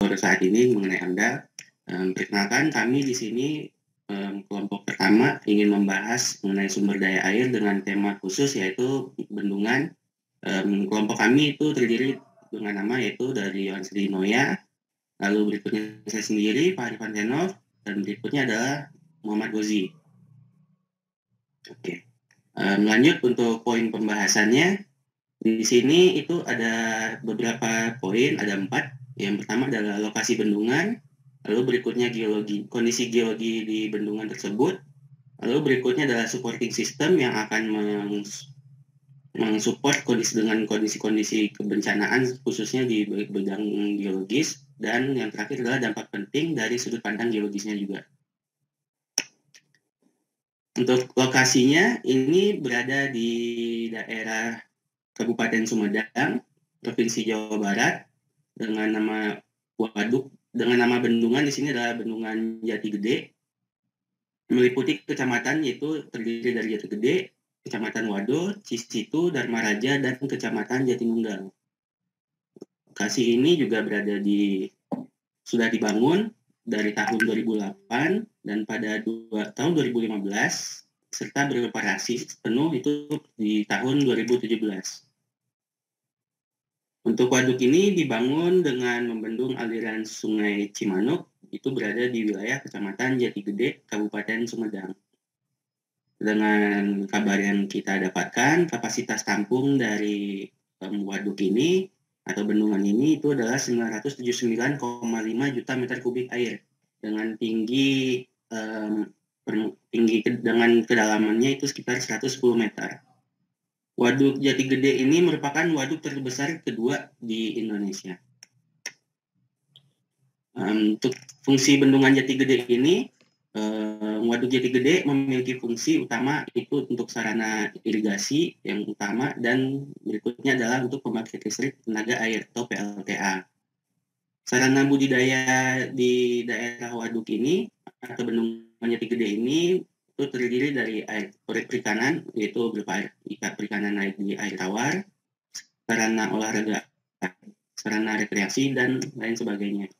presentator saat ini mengenai AMDAL. Perkenalkan, kami di sini kelompok pertama ingin membahas mengenai sumber daya air dengan tema khusus yaitu bendungan. Kelompok kami itu terdiri dengan nama yaitu dari Yohanes Dinoya, lalu berikutnya saya sendiri, Pak Arifan Tenov, dan berikutnya adalah Muhammad Gozi. Oke. Lanjut untuk poin pembahasannya. Di sini itu ada beberapa poin, ada 4. Yang pertama adalah lokasi bendungan, lalu berikutnya kondisi geologi di bendungan tersebut, lalu berikutnya adalah supporting system yang akan mensupport kondisi-kondisi kebencanaan khususnya di bidang geologis, dan yang terakhir adalah dampak penting dari sudut pandang geologisnya juga. Untuk lokasinya ini berada di daerah Kabupaten Sumedang, Provinsi Jawa Barat, dengan nama bendungan di sini adalah Bendungan Jati Gede, meliputi kecamatan yaitu terdiri dari Jati Gede, Kecamatan Wado, Cisitu, Dharma Raja, dan Kecamatan Jatinunggal. Lokasi ini juga sudah dibangun dari tahun 2008 dan pada tahun 2015 serta beroperasi penuh itu di tahun 2017. Untuk waduk ini dibangun dengan membendung aliran Sungai Cimanuk, itu berada di wilayah Kecamatan Jati Gede, Kabupaten Sumedang. Dengan kabar yang kita dapatkan, kapasitas tampung dari waduk ini atau bendungan ini itu adalah 979,5 juta meter kubik air dengan tinggi dengan kedalamannya itu sekitar 110 meter. Waduk Jati Gede ini merupakan waduk terbesar kedua di Indonesia. Untuk fungsi bendungan Jati Gede ini, Waduk Jati Gede memiliki fungsi utama itu untuk sarana irigasi yang utama, dan berikutnya adalah untuk pembangkit listrik tenaga air atau PLTA. Sarana budidaya di daerah waduk ini atau bendungan Jati Gede ini itu terdiri dari perikanan, yaitu berupa perikanan di air tawar, sarana olahraga, sarana rekreasi, dan lain sebagainya.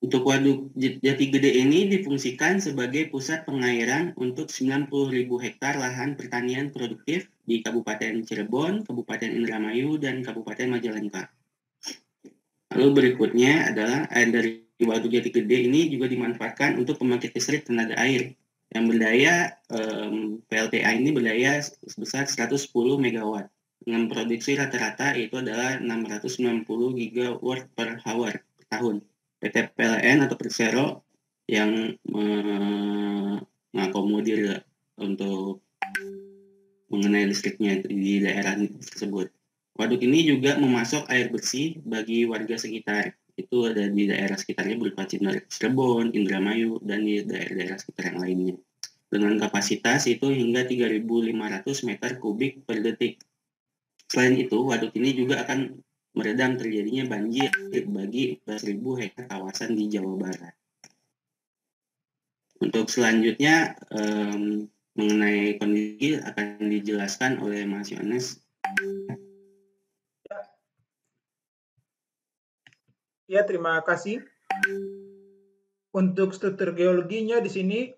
Untuk Waduk Jati Gede ini difungsikan sebagai pusat pengairan untuk 90.000 hektar lahan pertanian produktif di Kabupaten Cirebon, Kabupaten Indramayu, dan Kabupaten Majalengka. Lalu berikutnya adalah air dari Waduk Jati Gede ini juga dimanfaatkan untuk pembangkit listrik tenaga air yang berdaya PLTA ini berdaya sebesar 110 MW dengan produksi rata-rata itu adalah 690 gigawatt per hour per tahun. PT PLN atau Persero yang mengakomodir untuk mengenai listriknya di daerah tersebut. Waduk ini juga memasok air bersih bagi warga sekitar. Itu ada di daerah sekitarnya berupa Cirebon, Indramayu, dan di daerah-daerah sekitar yang lainnya. Dengan kapasitas itu hingga 3.500 meter kubik per detik. Selain itu, waduk ini juga akan meredam terjadinya banjir bagi 11.000 hektar kawasan di Jawa Barat. Untuk selanjutnya, mengenai kondisi akan dijelaskan oleh Mas Yohanes. Ya, terima kasih. Untuk struktur geologinya di sini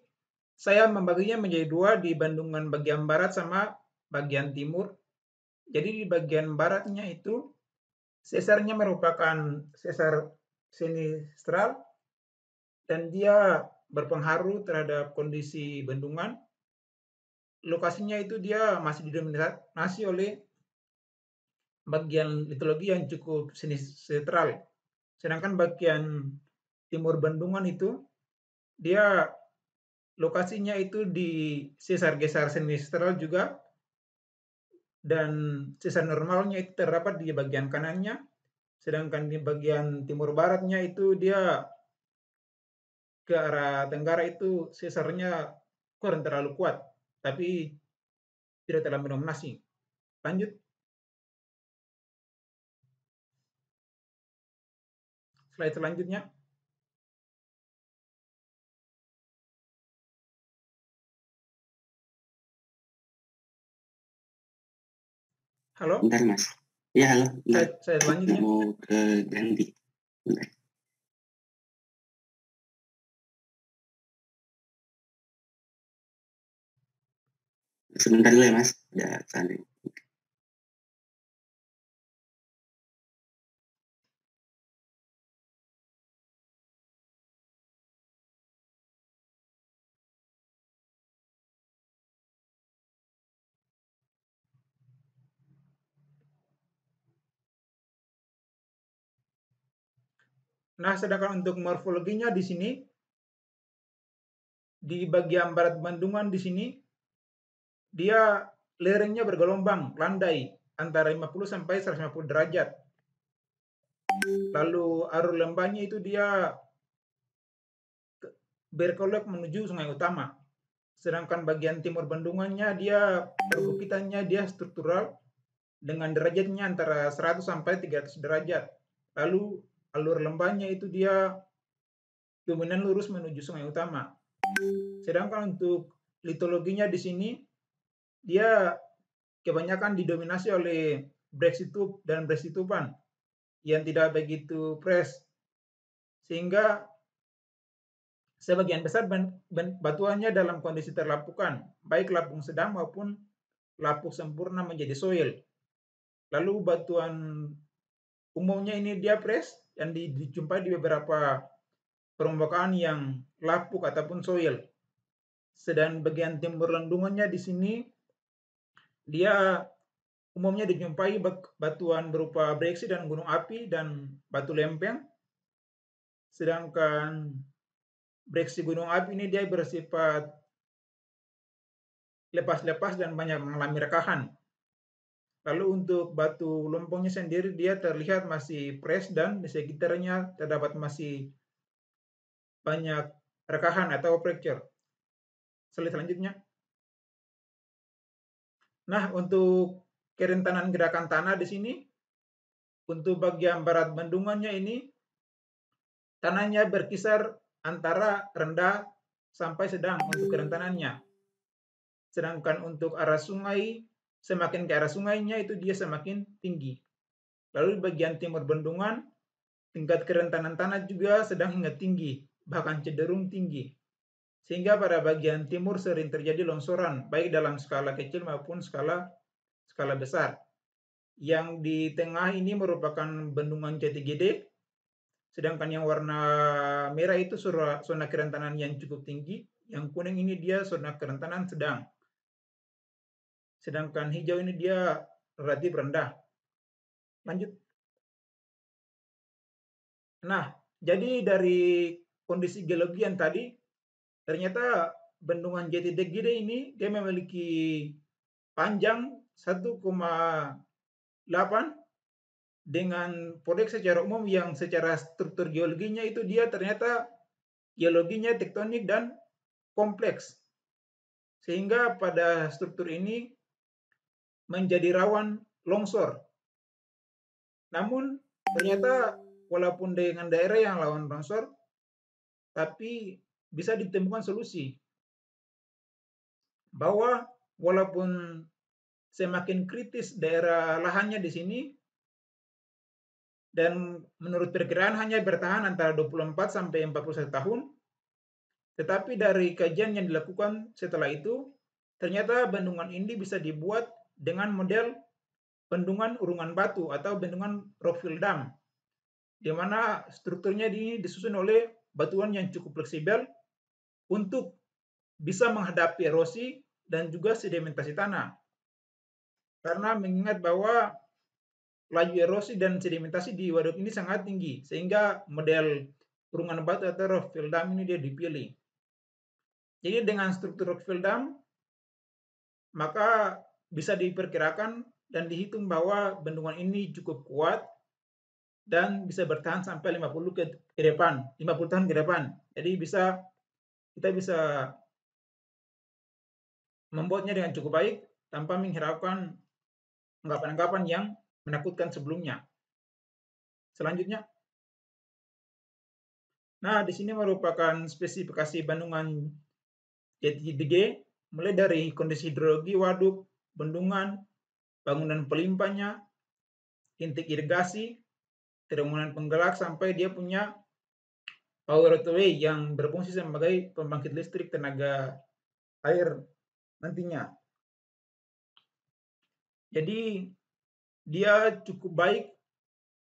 saya membaginya menjadi 2 di bendungan bagian barat sama bagian timur. Jadi di bagian baratnya itu sesarnya merupakan sesar sinistral dan dia berpengaruh terhadap kondisi bendungan. Lokasinya itu dia masih didominasi oleh bagian litologi yang cukup sinistral. Sedangkan bagian timur bendungan itu dia lokasinya itu di sesar geser sinistral juga, dan sesar normalnya itu terdapat di bagian kanannya, sedangkan di bagian timur baratnya itu dia ke arah tenggara itu sesarnya kurang terlalu kuat, tapi tidak terlalu mendominasi. Lanjut. Slide selanjutnya. Halo? Bentar, Mas. Ya, halo. Bentar. Slide selanjutnya. Mau ke ganti. Sebentar dulu ya Mas, udah saling. Nah, sedangkan untuk morfologinya di sini, di bagian barat bendungan di sini, dia lerengnya bergelombang, landai, antara 50 sampai 150 derajat. Lalu arus lembahnya itu dia berkelok menuju sungai utama. Sedangkan bagian timur bendungannya dia perbukitannya dia struktural dengan derajatnya antara 100 sampai 300 derajat. Lalu alur lembahnya itu dia dominan lurus menuju sungai utama. Sedangkan untuk litologinya di sini dia kebanyakan didominasi oleh breksitup dan breksitupan yang tidak begitu fresh, sehingga sebagian besar batuannya dalam kondisi terlapukan, baik lapung sedang maupun lapuk sempurna menjadi soil. Lalu batuan umumnya ini dia fresh dan dijumpai di beberapa permukaan yang lapuk ataupun soil. Sedang bagian timur lendungannya di sini dia umumnya dijumpai batuan berupa breksi dan gunung api dan batu lempeng. Sedangkan breksi gunung api ini dia bersifat lepas-lepas dan banyak mengalami rekahan. Lalu untuk batu lompongnya sendiri dia terlihat masih fresh dan di sekitarnya terdapat masih banyak rekahan atau fracture. Slide selanjutnya. Nah, untuk kerentanan gerakan tanah di sini, untuk bagian barat bendungannya ini, tanahnya berkisar antara rendah sampai sedang untuk kerentanannya. Sedangkan untuk arah sungai, semakin ke arah sungainya itu dia semakin tinggi. Lalu di bagian timur bendungan, tingkat kerentanan tanah juga sedang hingga tinggi, bahkan cenderung tinggi. Sehingga pada bagian timur sering terjadi longsoran, baik dalam skala kecil maupun skala besar. Yang di tengah ini merupakan bendungan Jati Gede, sedangkan yang warna merah itu zona kerentanan yang cukup tinggi, yang kuning ini dia zona kerentanan sedang. Sedangkan hijau ini dia relatif rendah. Lanjut. Nah, jadi dari kondisi geologi yang tadi, ternyata bendungan Jati Gede ini dia memiliki panjang 1,8 dengan proyek secara umum yang secara struktur geologinya itu dia ternyata geologinya tektonik dan kompleks. Sehingga pada struktur ini menjadi rawan longsor. Namun ternyata walaupun dengan daerah yang rawan longsor, tapi bisa ditemukan solusi bahwa walaupun semakin kritis daerah lahannya di sini, dan menurut perkiraan hanya bertahan antara 24 sampai 41 tahun, tetapi dari kajian yang dilakukan setelah itu, ternyata bendungan ini bisa dibuat dengan model bendungan urungan batu atau bendungan rockfill dam, di mana strukturnya ini disusun oleh batuan yang cukup fleksibel untuk bisa menghadapi erosi dan juga sedimentasi tanah. Karena mengingat bahwa laju erosi dan sedimentasi di waduk ini sangat tinggi, sehingga model urungan batu atau rockfill dam ini dia dipilih. Jadi dengan struktur rockfill dam, maka bisa diperkirakan dan dihitung bahwa bendungan ini cukup kuat dan bisa bertahan sampai 50 tahun ke depan. Jadi kita bisa membuatnya dengan cukup baik tanpa menghiraukan anggapan-anggapan yang menakutkan sebelumnya. Selanjutnya. Nah, di sini merupakan spesifikasi bendungan Jati Gede, mulai dari kondisi hidrologi waduk, bendungan, bangunan pelimpahnya, intik irigasi, terowongan penggerak sampai dia punya power away yang berfungsi sebagai pembangkit listrik tenaga air nantinya. Jadi dia cukup baik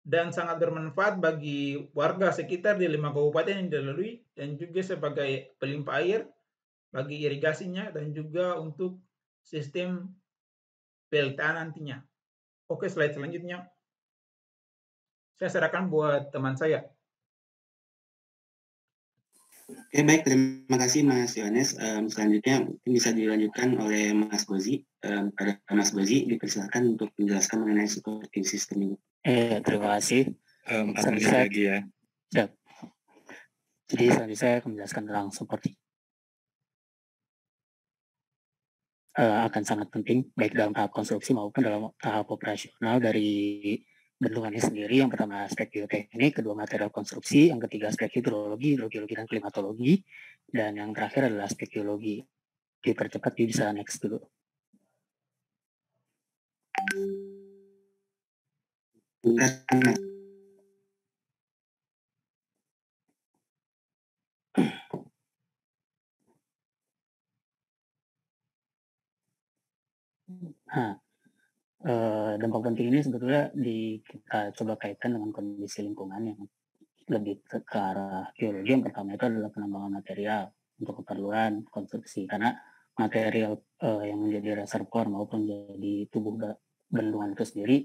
dan sangat bermanfaat bagi warga sekitar di 5 kabupaten yang dilalui dan juga sebagai pelimpah air bagi irigasinya dan juga untuk sistem PLTA nantinya. Oke, slide selanjutnya. Saya serahkan buat teman saya. Oke, baik. Terima kasih Mas Yohanes. Selanjutnya mungkin bisa dilanjutkan oleh Mas Gozi. Pada Mas Gozi, dipersilakan untuk menjelaskan mengenai supporting system ini. Terima kasih. 4 menit lagi ya. Siap. Jadi selanjutnya saya akan menjelaskan tentang supporting. Akan sangat penting baik dalam tahap konstruksi maupun dalam tahap operasional dari bendungannya sendiri. Yang pertama aspek geoteknik, kedua material konstruksi, yang ketiga aspek hidrologi, hidrogeologi dan klimatologi, dan yang terakhir adalah aspek geologi. Dipercepat, bisa next dulu. Nah, dampak penting ini sebetulnya kita coba kaitkan dengan kondisi lingkungan yang lebih ke arah geologi. Yang pertama itu adalah penambangan material untuk keperluan konstruksi, karena material yang menjadi reservoir maupun jadi tubuh bendungan itu sendiri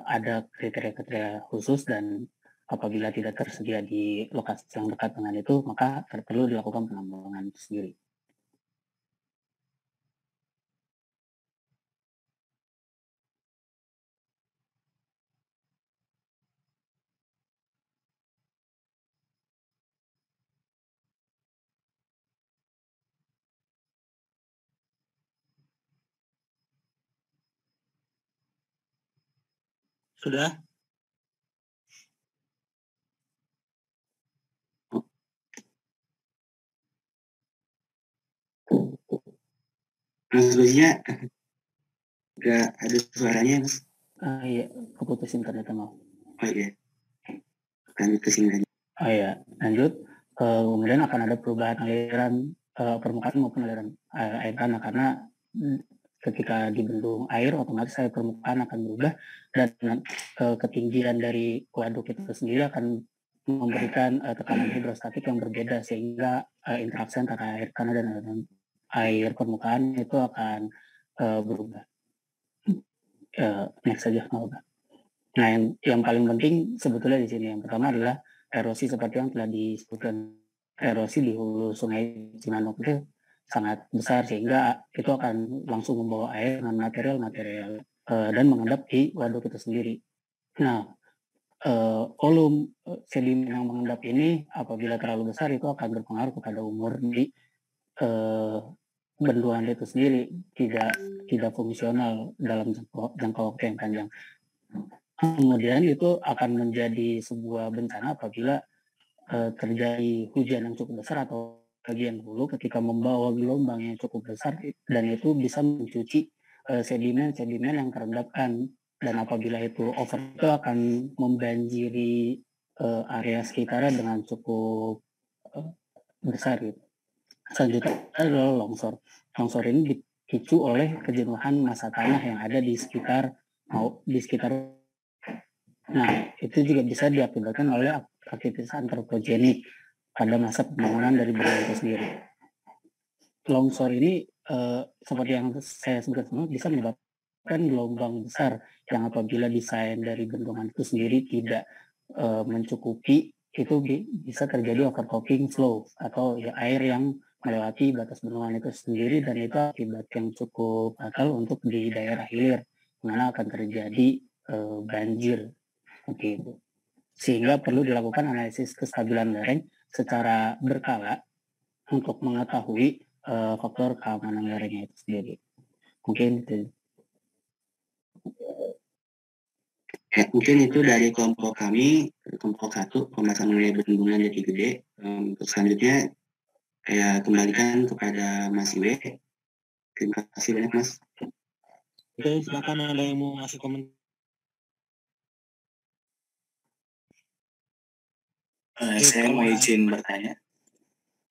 ada kriteria-kriteria khusus, dan apabila tidak tersedia di lokasi yang dekat dengan itu, maka perlu dilakukan penambangan itu sendiri. Sudah? Mas Gozinya nggak ada suaranya, Mas? Iya, keputus internet mau. Oh iya. Lanjut ke sini lagi. Oh iya, lanjut. Kemudian akan ada perubahan aliran permukaan maupun aliran air tanah, karena ketika di bendung air otomatis air permukaan akan berubah, dan ketinggian dari waduk itu sendiri akan memberikan tekanan hidrostatik yang berbeda, sehingga interaksi antara air tanah dan air permukaan itu akan berubah. Next saja, Nah, yang paling penting sebetulnya di sini yang pertama adalah erosi, seperti yang telah disebutkan. Erosi di hulu Sungai Cimanuk itu sangat besar, sehingga itu akan langsung membawa air dengan material-material dan mengendap di waduk itu sendiri. Nah, volume sedimen yang mengendap ini apabila terlalu besar itu akan berpengaruh kepada umur di bendungan itu sendiri, tidak fungsional dalam jangka waktu yang panjang. Kemudian itu akan menjadi sebuah bencana apabila terjadi hujan yang cukup besar atau bagian hulu ketika membawa gelombang yang cukup besar, dan itu bisa mencuci sedimen-sedimen yang terendapkan, dan apabila itu over itu akan membanjiri area sekitarnya dengan cukup besar gitu. Selanjutnya adalah longsor. Longsor ini dipicu oleh kejenuhan massa tanah yang ada di sekitar Nah, itu juga bisa diakibatkan oleh aktivitas antropogenik pada masa pembangunan dari bendungan itu sendiri. Longsor ini seperti yang saya sebutkan sebelumnya bisa menyebabkan gelombang besar yang apabila desain dari bendungan itu sendiri tidak mencukupi, itu bisa terjadi overtopping flow atau ya, air yang melewati batas bendungan itu sendiri, dan itu akibat yang cukup fatal untuk di daerah hilir, mana akan terjadi banjir. Oke, sehingga perlu dilakukan analisis kestabilan lereng secara berkala untuk mengetahui faktor keamanan lerengnya itu sendiri. Mungkin itu. Ya, mungkin itu dari kelompok kami, kelompok 1, pembahasan mengenai bendungan Jati Gede. Untuk selanjutnya, saya kembalikan kepada Mas Iwe. Terima kasih banyak, Mas. Oke, silakan ada yang mau ngasih komentar. Saya mau izin bertanya.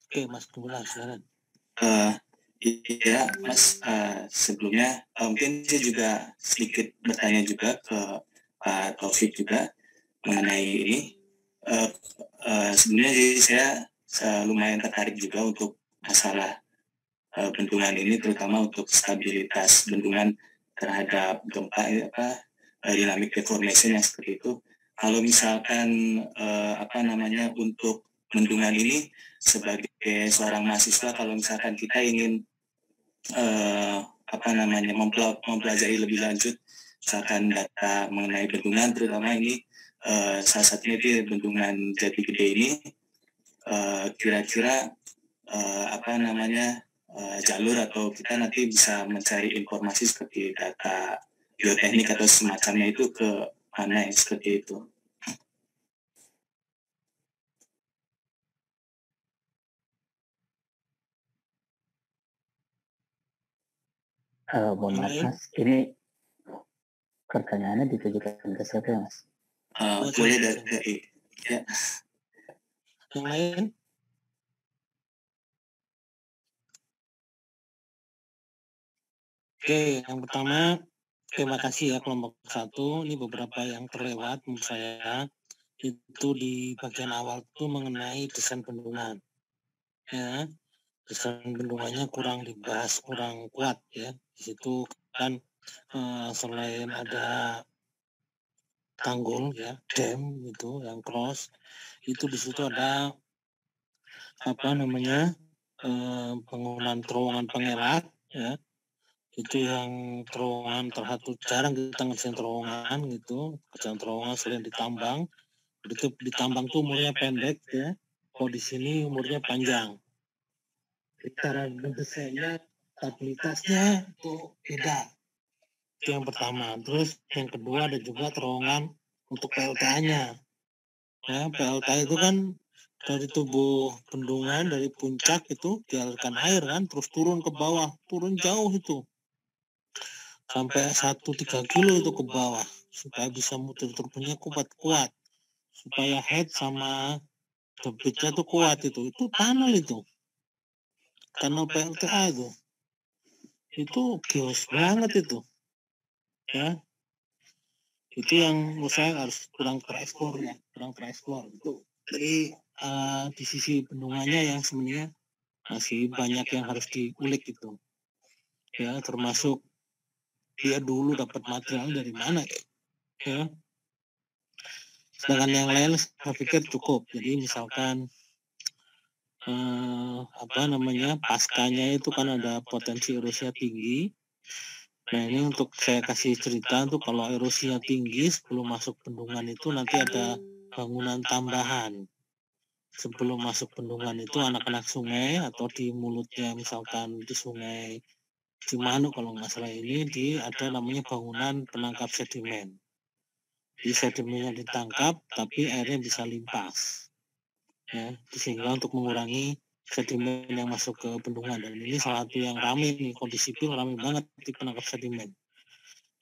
Oke, Mas Gumelar, silakan. Iya, Mas. Sebelumnya mungkin saya juga sedikit bertanya juga ke Pak Taufik juga mengenai ini. Sebenarnya saya lumayan tertarik juga untuk masalah bendungan ini, terutama untuk stabilitas bendungan terhadap gempa, dynamic deformation yang seperti itu. Kalau misalkan untuk bendungan ini sebagai seorang mahasiswa, kalau misalkan kita ingin mempelajari lebih lanjut misalkan data mengenai bendungan, terutama ini salah satunya di bendungan Jati Gede ini, kira-kira jalur atau kita nanti bisa mencari informasi seperti data geoteknik atau semacamnya itu ke mana yang seperti itu. Mohon maaf Mas, ini pertanyaannya ditujukan ke siapa ya Mas? Boleh dari ya. Yang lain? Oke, yang pertama, terima kasih ya kelompok 1. Ini beberapa yang terlewat menurut saya. Itu di bagian awal itu mengenai desain bendungan. Ya, desain bendungannya kurang dibahas, kurang kuat ya. Di situ kan selain ada tanggul ya, dam itu yang cross, itu di situ ada bangunan terowongan pengelak ya. Itu yang terowongan terhatu, jarang kita ngerjain terowongan gitu. Kerjaan terowongan selain ditambang, itu ditambang tuh umurnya pendek ya. Kalau di sini umurnya panjang. Cara mendesainnya, stabilitasnya itu beda. Itu yang pertama. Terus yang kedua ada juga terowongan untuk PLTA-nya. Ya, PLTA itu kan dari tubuh bendungan, dari puncak itu dialirkan air kan, terus turun ke bawah, turun jauh itu. Sampai 1-3 kilo itu ke bawah supaya bisa muter turbinnya kuat, supaya head sama debitnya tuh kuat. Itu tunnel PLTA itu geos banget itu ya. Itu yang menurut saya harus kurang tereksplor itu. Jadi di sisi bendungannya yang sebenarnya masih banyak yang harus diulik gitu ya, termasuk dia dulu dapat material dari mana ya. Sedangkan yang lain saya pikir cukup. Jadi misalkan paskanya itu kan ada potensi erosinya tinggi. Nah ini untuk saya kasih cerita tuh, kalau erosinya tinggi sebelum masuk bendungan itu nanti ada bangunan tambahan. Sebelum masuk bendungan itu anak-anak sungai atau di mulutnya misalkan di sungai Cimanuk kalau nggak salah ini ada namanya bangunan penangkap sedimen. Jadi sedimennya ditangkap tapi airnya bisa limpas. Ya, sehingga untuk mengurangi sedimen yang masuk ke bendungan. Dan ini salah satu yang ramai nih, kondisi sipil ramai banget di penangkap sedimen.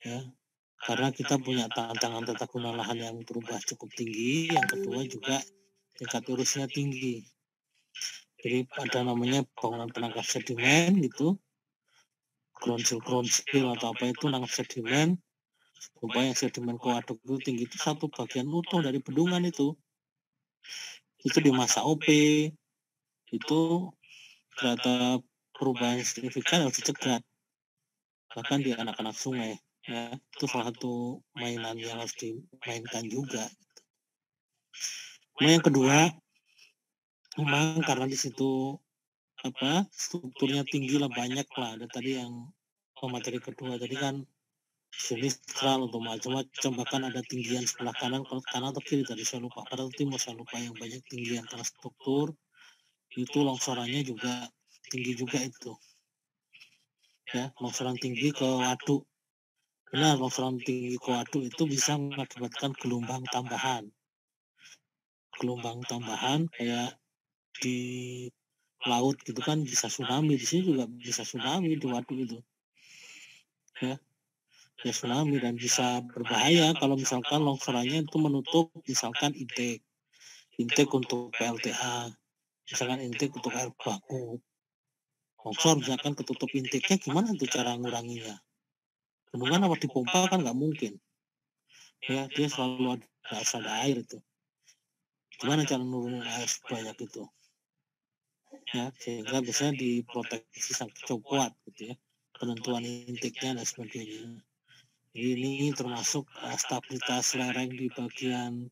Ya, karena kita punya tantangan tata guna lahan yang berubah cukup tinggi. Yang kedua juga tingkat erosinya tinggi. Jadi ada namanya bangunan penangkap sedimen gitu, ground seal atau apa itu nangkap sedimen, supaya sedimen koaduk itu tinggi, itu satu bagian utuh dari bendungan itu di masa OP itu ternyata perubahan signifikan harus dicegat, bahkan di anak-anak sungai ya. Itu salah satu mainan yang harus dimainkan juga. Yang kedua, memang karena di situ strukturnya tinggi lah, banyak lah. Ada tadi yang materi kedua tadi kan sinistral atau macam-macam, bahkan ada tinggian sebelah kanan atau kiri tadi saya lupa, pada timur saya lupa, yang banyak tinggian karena struktur itu. Longsorannya juga tinggi juga itu ya, longsoran tinggi ke waduk. Benar, longsoran tinggi ke waduk itu bisa mengakibatkan gelombang tambahan kayak di laut gitu kan, bisa tsunami. Di sini juga bisa tsunami di waduk itu ya tsunami, dan bisa berbahaya kalau misalkan longsorannya itu menutup misalkan IDEK intake untuk PLTA, misalkan intake untuk air baku. Longsor misalkan ketutup intake-nya, gimana tuh cara nguranginya? Bendungan apa dipompa kan nggak mungkin. Ya, dia selalu ada air itu. Gimana cara nurunin air sebanyak itu? Ya, sehingga biasanya diproteksi cukup kuat gitu ya, penentuan intake-nya dan sebagainya. Jadi ini termasuk stabilitas lereng di bagian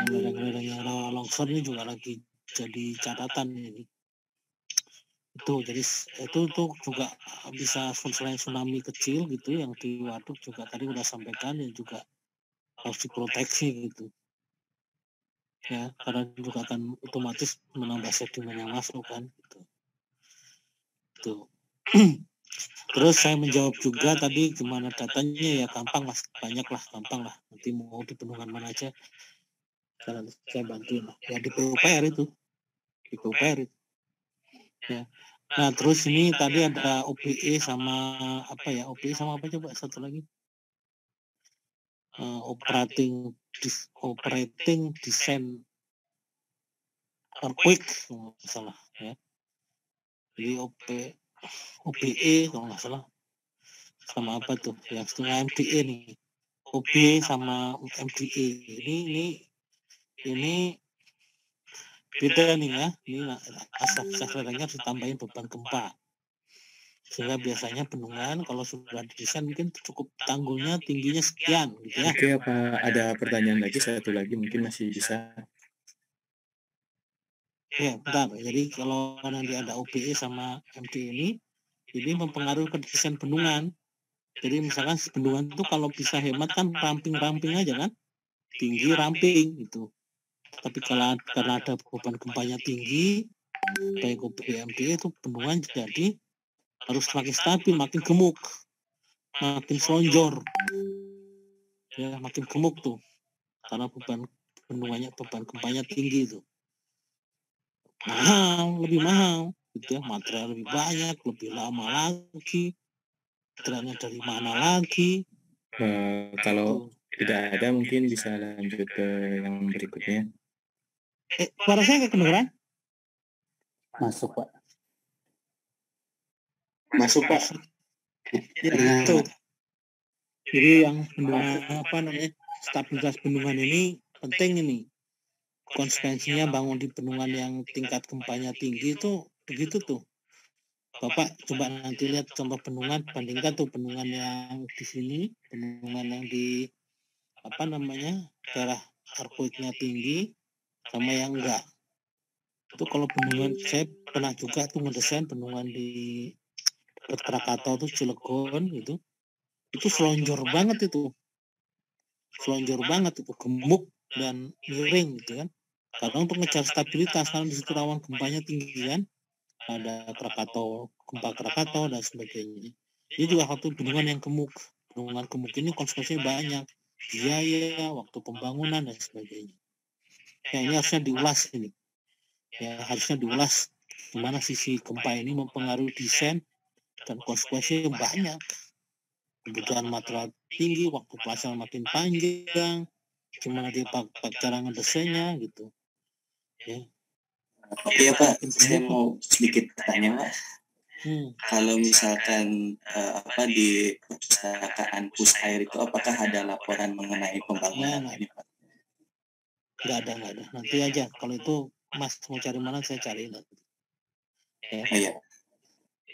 lereng-lereng yang rawa longsor ini juga lagi jadi catatan ini. Itu jadi itu juga bisa selain tsunami kecil gitu yang di waduk juga tadi udah sampaikan yang juga harus diproteksi gitu. Ya, karena juga akan otomatis menambah sedimen yang masuk kan gitu. Tuh. Terus saya menjawab juga tadi gimana datanya, ya gampang mas, banyak lah, gampang lah. Nanti mau di bendungan mana aja, saya bantuin lah. Ya di PUPR itu, di PUPR itu. Ya. Nah terus ini tadi ada OPE sama apa ya? OPE sama apa coba satu lagi? Operating design earthquake kalau nggak salah ya. Jadi OPE kalau nggak salah sama apa tuh yang setengah MDE nih, OB sama MDE ini beda nih ya. Ini asap lerengnya ditambahin beban gempa, sehingga biasanya bendungan kalau sudah didesain mungkin cukup tanggulnya tingginya sekian gitu ya. Oke, apa ada pertanyaan lagi, satu lagi mungkin masih bisa? Ya bentar, jadi kalau nanti ada OBE sama MDE ini mempengaruhi ke desain bendungan. Jadi misalkan bendungan itu kalau bisa hemat kan ramping-ramping aja kan, tinggi ramping gitu. Tapi karena ada beban gempanya tinggi, baik OBMD itu bendungan jadi harus makin stabil, makin gemuk, makin selonjor, ya makin gemuk tuh, karena beban gempanya tinggi itu. Lebih mahal, gitu ya, material lebih banyak, lebih lama lagi, materialnya dari mana lagi. Kalau tidak ada mungkin bisa lanjut ke yang berikutnya. Suara saya nggak kedengeran? Masuk Pak. Masuk Pak. Ya itu. Jadi yang bendungan apa namanya, stabilitas bendungan ini penting ini. Konsekuensinya bangun di bendungan yang tingkat gempanya tinggi itu begitu tuh. Bapak coba nanti lihat contoh bendungan, bandingkan tuh bendungan yang di sini, bendungan yang di apa namanya daerah earthquake-nya tinggi sama yang enggak. Itu kalau bendungan, saya pernah juga tuh ngedesain bendungan di dekat Krakatau tuh Cilegon gitu. Itu selonjor banget itu. Selonjor banget itu, gemuk dan miring gitu kan. Karena untuk ngejar stabilitas, karena di situ rawan gempanya tinggi kan. Ada Krakatau, gempa Krakatau dan sebagainya. Ini juga satu bendungan yang gemuk. Bendungan gemuk ini konsekuensinya banyak. Biaya, waktu pembangunan dan sebagainya. Ya ini harusnya diulas ini. Ya harusnya diulas gimana sisi gempa ini mempengaruhi desain dan konsekuensinya banyak. Kebutuhan material tinggi, waktu pelaksanaan makin panjang, gimana dia cara ngedesainnya gitu. Ya. Oke ya Pak, saya mau sedikit tanya Pak. Kalau misalkan di perpustakaan Pusair itu apakah ada laporan mengenai pembangunan ini Pak? Nggak ada. Nanti aja. Kalau itu Mas mau cari mana saya cari nanti. Ya. Iya.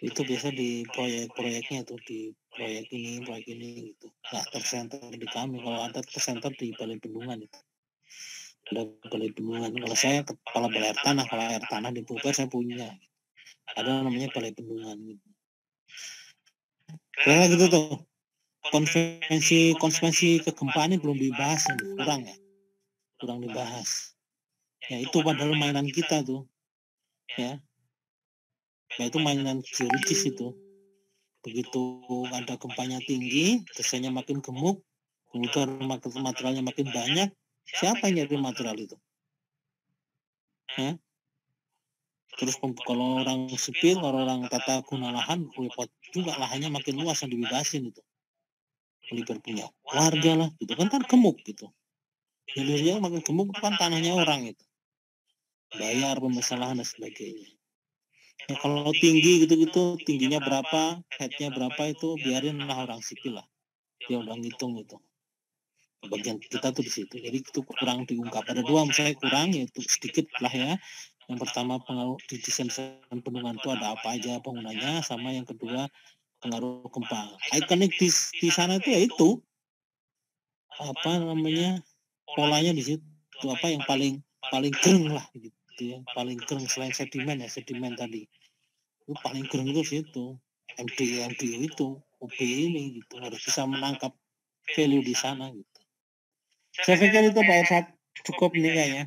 Itu biasa di proyek-proyeknya tuh, di proyek ini gitu. Nggak tersenter di kami. Kalau ada tersenter di Balai Bendungan itu. Ada Balai Bendungan. Kalau saya kepala Balai Air Tanah, kalau air tanah di PUPR saya punya. Ada namanya Balai Bendungan gitu. Karena gitu tuh. Konvensi kegempaan ini belum dibahas, kurang dibahas. Ya itu padahal mainan kita tuh. Ya. Nah itu mainan geologis itu. Begitu ada gempanya tinggi, desainnya makin gemuk, kemudian materialnya makin banyak, siapa yang nyari material itu? Ya? Terus kalau orang sipil, orang tata guna lahan, repot juga, lahannya makin luas yang dibebasin itu. Melibat punya warga lah, gitu kan gemuk gitu. Hilirnya makin gemuk kan tanahnya orang itu. Bayar pemasalah dan sebagainya. Ya, kalau tinggi gitu-gitu, tingginya berapa, headnya berapa itu biarin lah orang sipil lah. Dia udah ngitung itu. Bagian kita tuh di situ. Jadi itu kurang diungkap. Ada dua misalnya kurang, yaitu sedikit lah ya. Yang pertama pengaruh di desain bendungan itu ada apa aja bangunannya, sama yang kedua pengaruh gempa. Ikonik di sana itu ya itu apa namanya polanya di situ apa yang paling kering lah gitu ya, paling kering selain sedimen tadi itu paling kering itu situ. MDU itu OB ini gitu harus bisa menangkap value di sana gitu. Saya pikir itu Pak Irsad cukup nih kayaknya.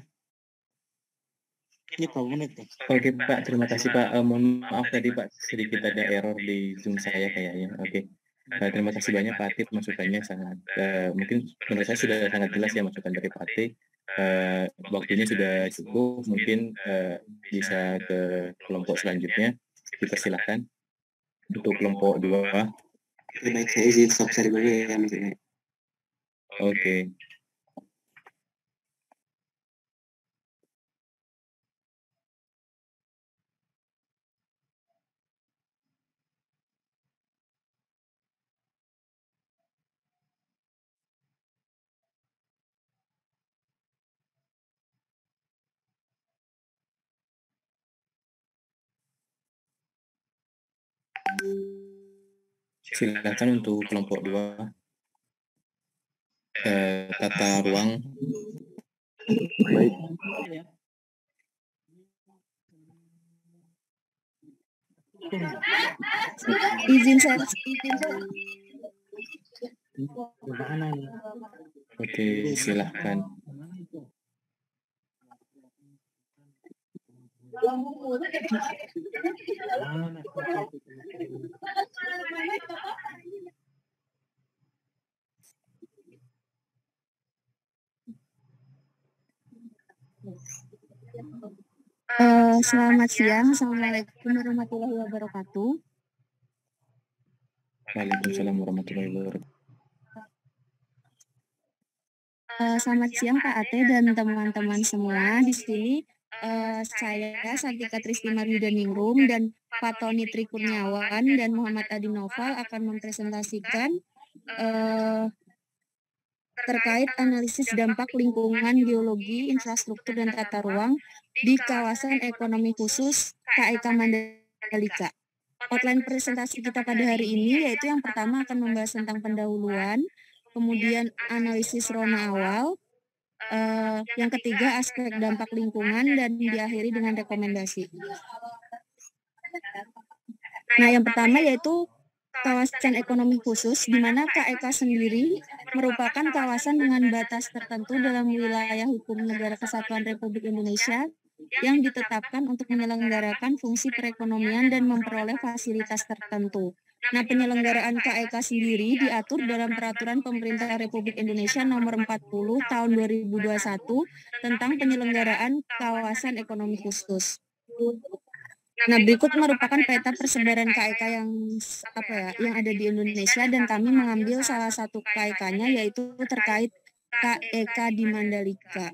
Ini berapa menit nih? Oke Pak, terima kasih Pak. Mohon maaf tadi Pak, sedikit ada error di Zoom saya kayaknya. Oke. Terima kasih banyak Pak Atit, masukannya sangat mungkin menurut saya sudah sangat jelas ya masukan dari Pak Atit. Waktunya sudah cukup, mungkin bisa ke kelompok selanjutnya. Dipersilahkan untuk kelompok 2. Baik, saya izin stop share dulu ya Mas. Oke. Silakan untuk kelompok 2. Tata ruang. Baik. Izin saya. Oke, silahkan. Selamat siang. Assalamualaikum warahmatullahi wabarakatuh. Waalaikumsalam warahmatullahi wabarakatuh. Selamat siang Pak Ate dan teman-teman semua. Di sini saya Santika Tristi Maryudaningrum dan Pak Tony Trikurniawan dan Muhammad Adi Noval akan mempresentasikan terkait analisis dampak lingkungan, geologi, infrastruktur, dan tata ruang di kawasan ekonomi khusus KEK Mandalika. Outline presentasi kita pada hari ini yaitu yang pertama akan membahas tentang pendahuluan, kemudian analisis rona awal, yang ketiga aspek dampak lingkungan, dan diakhiri dengan rekomendasi. Nah, yang pertama yaitu kawasan ekonomi khusus, di mana KEK sendiri merupakan kawasan dengan batas tertentu dalam wilayah hukum Negara Kesatuan Republik Indonesia yang ditetapkan untuk menyelenggarakan fungsi perekonomian dan memperoleh fasilitas tertentu. Nah, penyelenggaraan KEK sendiri diatur dalam Peraturan Pemerintah Republik Indonesia Nomor 40 Tahun 2021 tentang penyelenggaraan kawasan ekonomi khusus. Nah, berikut merupakan peta persebaran KEK yang ada di Indonesia, dan kami mengambil salah satu KEK-nya yaitu terkait KEK di Mandalika.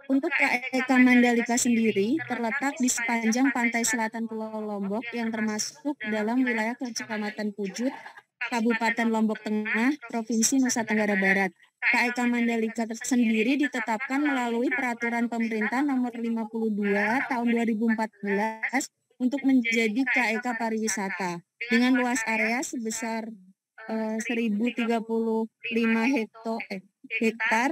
Untuk KEK Mandalika sendiri terletak di sepanjang pantai selatan Pulau Lombok yang termasuk dalam wilayah Kecamatan Pujut, Kabupaten Lombok Tengah, Provinsi Nusa Tenggara Barat. KEK Mandalika sendiri ditetapkan melalui Peraturan Pemerintah Nomor 52 Tahun 2014 untuk menjadi KEK pariwisata dengan luas area sebesar 1.035 hektar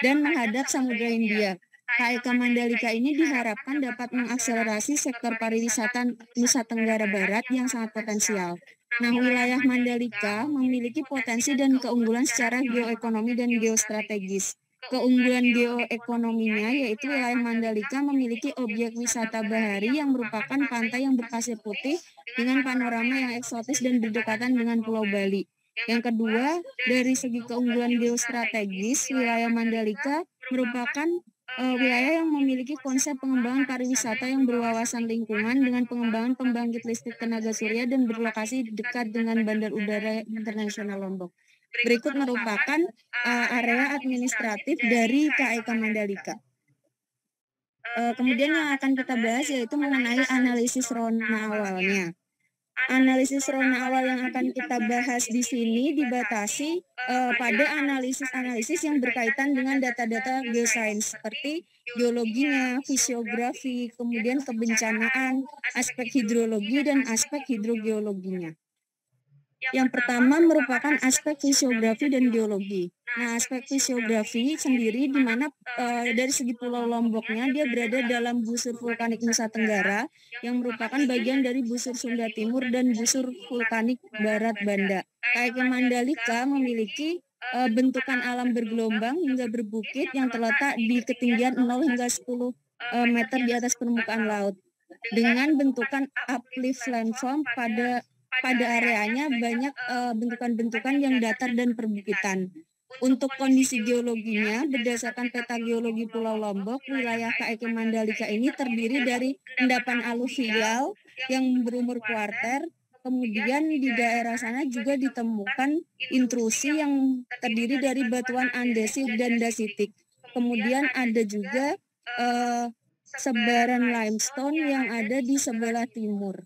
dan menghadap Samudra Hindia. KEK Mandalika ini diharapkan dapat mengakselerasi sektor pariwisata Nusa Tenggara Barat yang sangat potensial. Nah, wilayah Mandalika memiliki potensi dan keunggulan secara geoekonomi dan geostrategis. Keunggulan geoekonominya yaitu wilayah Mandalika memiliki objek wisata bahari yang merupakan pantai yang berpasir putih dengan panorama yang eksotis dan berdekatan dengan Pulau Bali. Yang kedua, dari segi keunggulan geostrategis, wilayah Mandalika merupakan wilayah yang memiliki konsep pengembangan pariwisata yang berwawasan lingkungan dengan pengembangan pembangkit listrik tenaga surya dan berlokasi dekat dengan Bandar Udara Internasional Lombok. Berikut merupakan area administratif dari KEK Mandalika. Kemudian yang akan kita bahas yaitu mengenai analisis rona awalnya. Analisis rona awal yang akan kita bahas di sini dibatasi pada analisis-analisis yang berkaitan dengan data-data geosains seperti geologinya, fisiografi, kemudian kebencanaan, aspek hidrologi, dan aspek hidrogeologinya. Yang pertama merupakan aspek fisiografi dan geologi. Nah, aspek fisiografi sendiri di mana dari segi Pulau Lomboknya dia berada dalam busur vulkanik Nusa Tenggara yang merupakan bagian dari busur Sunda Timur dan busur vulkanik Barat Banda. KEK Mandalika memiliki bentukan alam bergelombang hingga berbukit yang terletak di ketinggian 0 hingga 10 meter di atas permukaan laut. Dengan bentukan uplift landform pada areanya banyak bentukan-bentukan yang datar dan perbukitan. Untuk kondisi geologinya, berdasarkan peta geologi Pulau Lombok, wilayah KEK Mandalika ini terdiri dari endapan aluvial yang berumur kuarter. Kemudian di daerah sana juga ditemukan intrusi yang terdiri dari batuan andesit dan dasitik. Kemudian ada juga sebaran limestone yang ada di sebelah timur.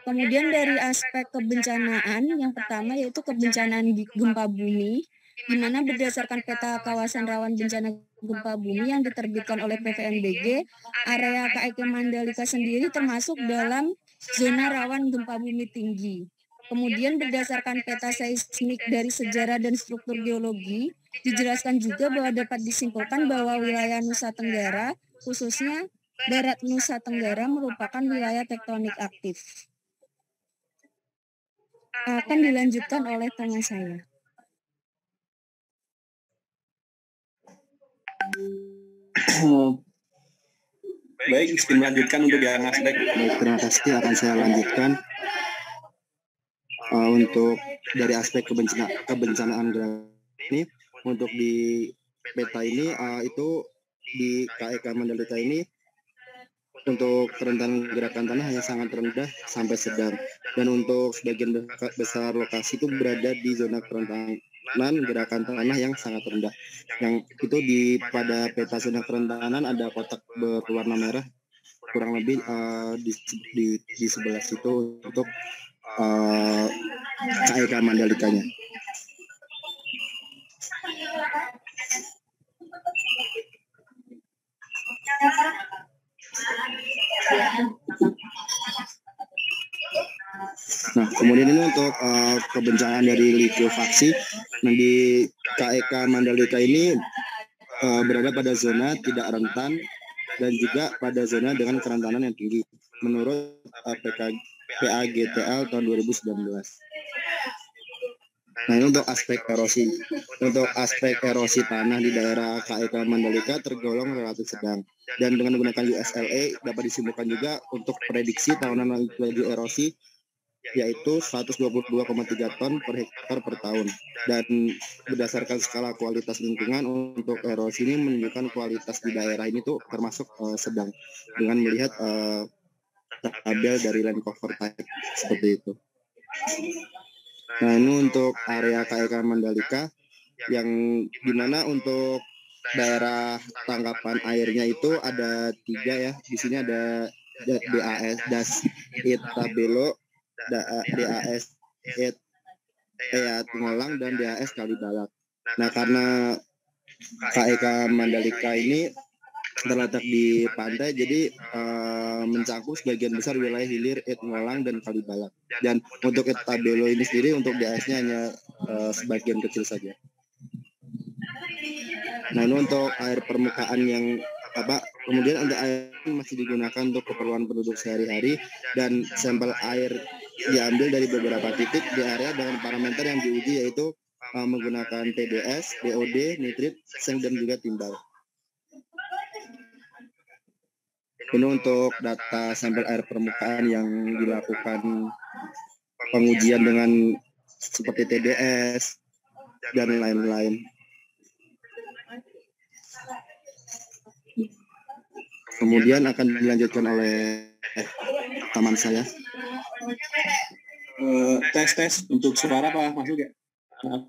Kemudian dari aspek kebencanaan, yang pertama yaitu kebencanaan gempa bumi, di mana berdasarkan peta kawasan rawan bencana gempa bumi yang diterbitkan oleh PVMBG, area KEK Mandalika sendiri termasuk dalam zona rawan gempa bumi tinggi. Kemudian berdasarkan peta seismik dari sejarah dan struktur geologi, dijelaskan juga bahwa dapat disimpulkan bahwa wilayah Nusa Tenggara, khususnya Barat Nusa Tenggara merupakan wilayah tektonik aktif. Akan dilanjutkan oleh teman saya. Baik, izin melanjutkan untuk yang aspek. Baik, terima kasih. Akan saya lanjutkan untuk dari aspek kebencanaan ini. Untuk di peta ini itu di KEK Mandalika ini untuk kerentanan gerakan tanah hanya sangat rendah sampai sedang, dan untuk sebagian besar lokasi itu berada di zona kerentanan gerakan tanah yang sangat rendah. Yang itu pada peta zona kerentanan ada kotak berwarna merah kurang lebih di sebelah situ untuk KEK Mandalikanya. Nah, kemudian ini untuk kebencanaan dari likuifaksi. Nah, di KEK Mandalika ini berada pada zona tidak rentan dan juga pada zona dengan kerentanan yang tinggi menurut PAGTL tahun 2019. Nah, ini untuk aspek erosi. Untuk aspek erosi tanah di daerah KEK Mandalika tergolong relatif sedang. Dan dengan menggunakan USLA dapat disimpulkan juga untuk prediksi tahunan laju erosi yaitu 122,3 ton per hektar per tahun. Dan berdasarkan skala kualitas lingkungan untuk erosi ini menunjukkan kualitas di daerah ini tuh termasuk sedang dengan melihat tabel dari land cover type seperti itu. Nah, ini untuk area KEK Mandalika yang dimana untuk daerah tangkapan airnya itu ada 3 ya. Di sini ada DAS, Das It Tabelo, DAS It Tingolang, dan DAS Kalibalak. Nah, karena KEK Mandalika ini terletak di pantai, jadi mencakup sebagian besar wilayah hilir Tingolang dan Kalibalak. Dan untuk Tabelo ini sendiri untuk DAS-nya hanya sebagian kecil saja. Nah, ini untuk air permukaan yang kemudian untuk air masih digunakan untuk keperluan penduduk sehari-hari, dan sampel air diambil dari beberapa titik di area dengan parameter yang diuji yaitu menggunakan TDS, DOD, nitrit, seng, dan juga timbal. Ini untuk data sampel air permukaan yang dilakukan pengujian dengan seperti TDS dan lain-lain. Kemudian akan dilanjutkan oleh teman saya. Tes untuk suara Pak masuk ya? Halo?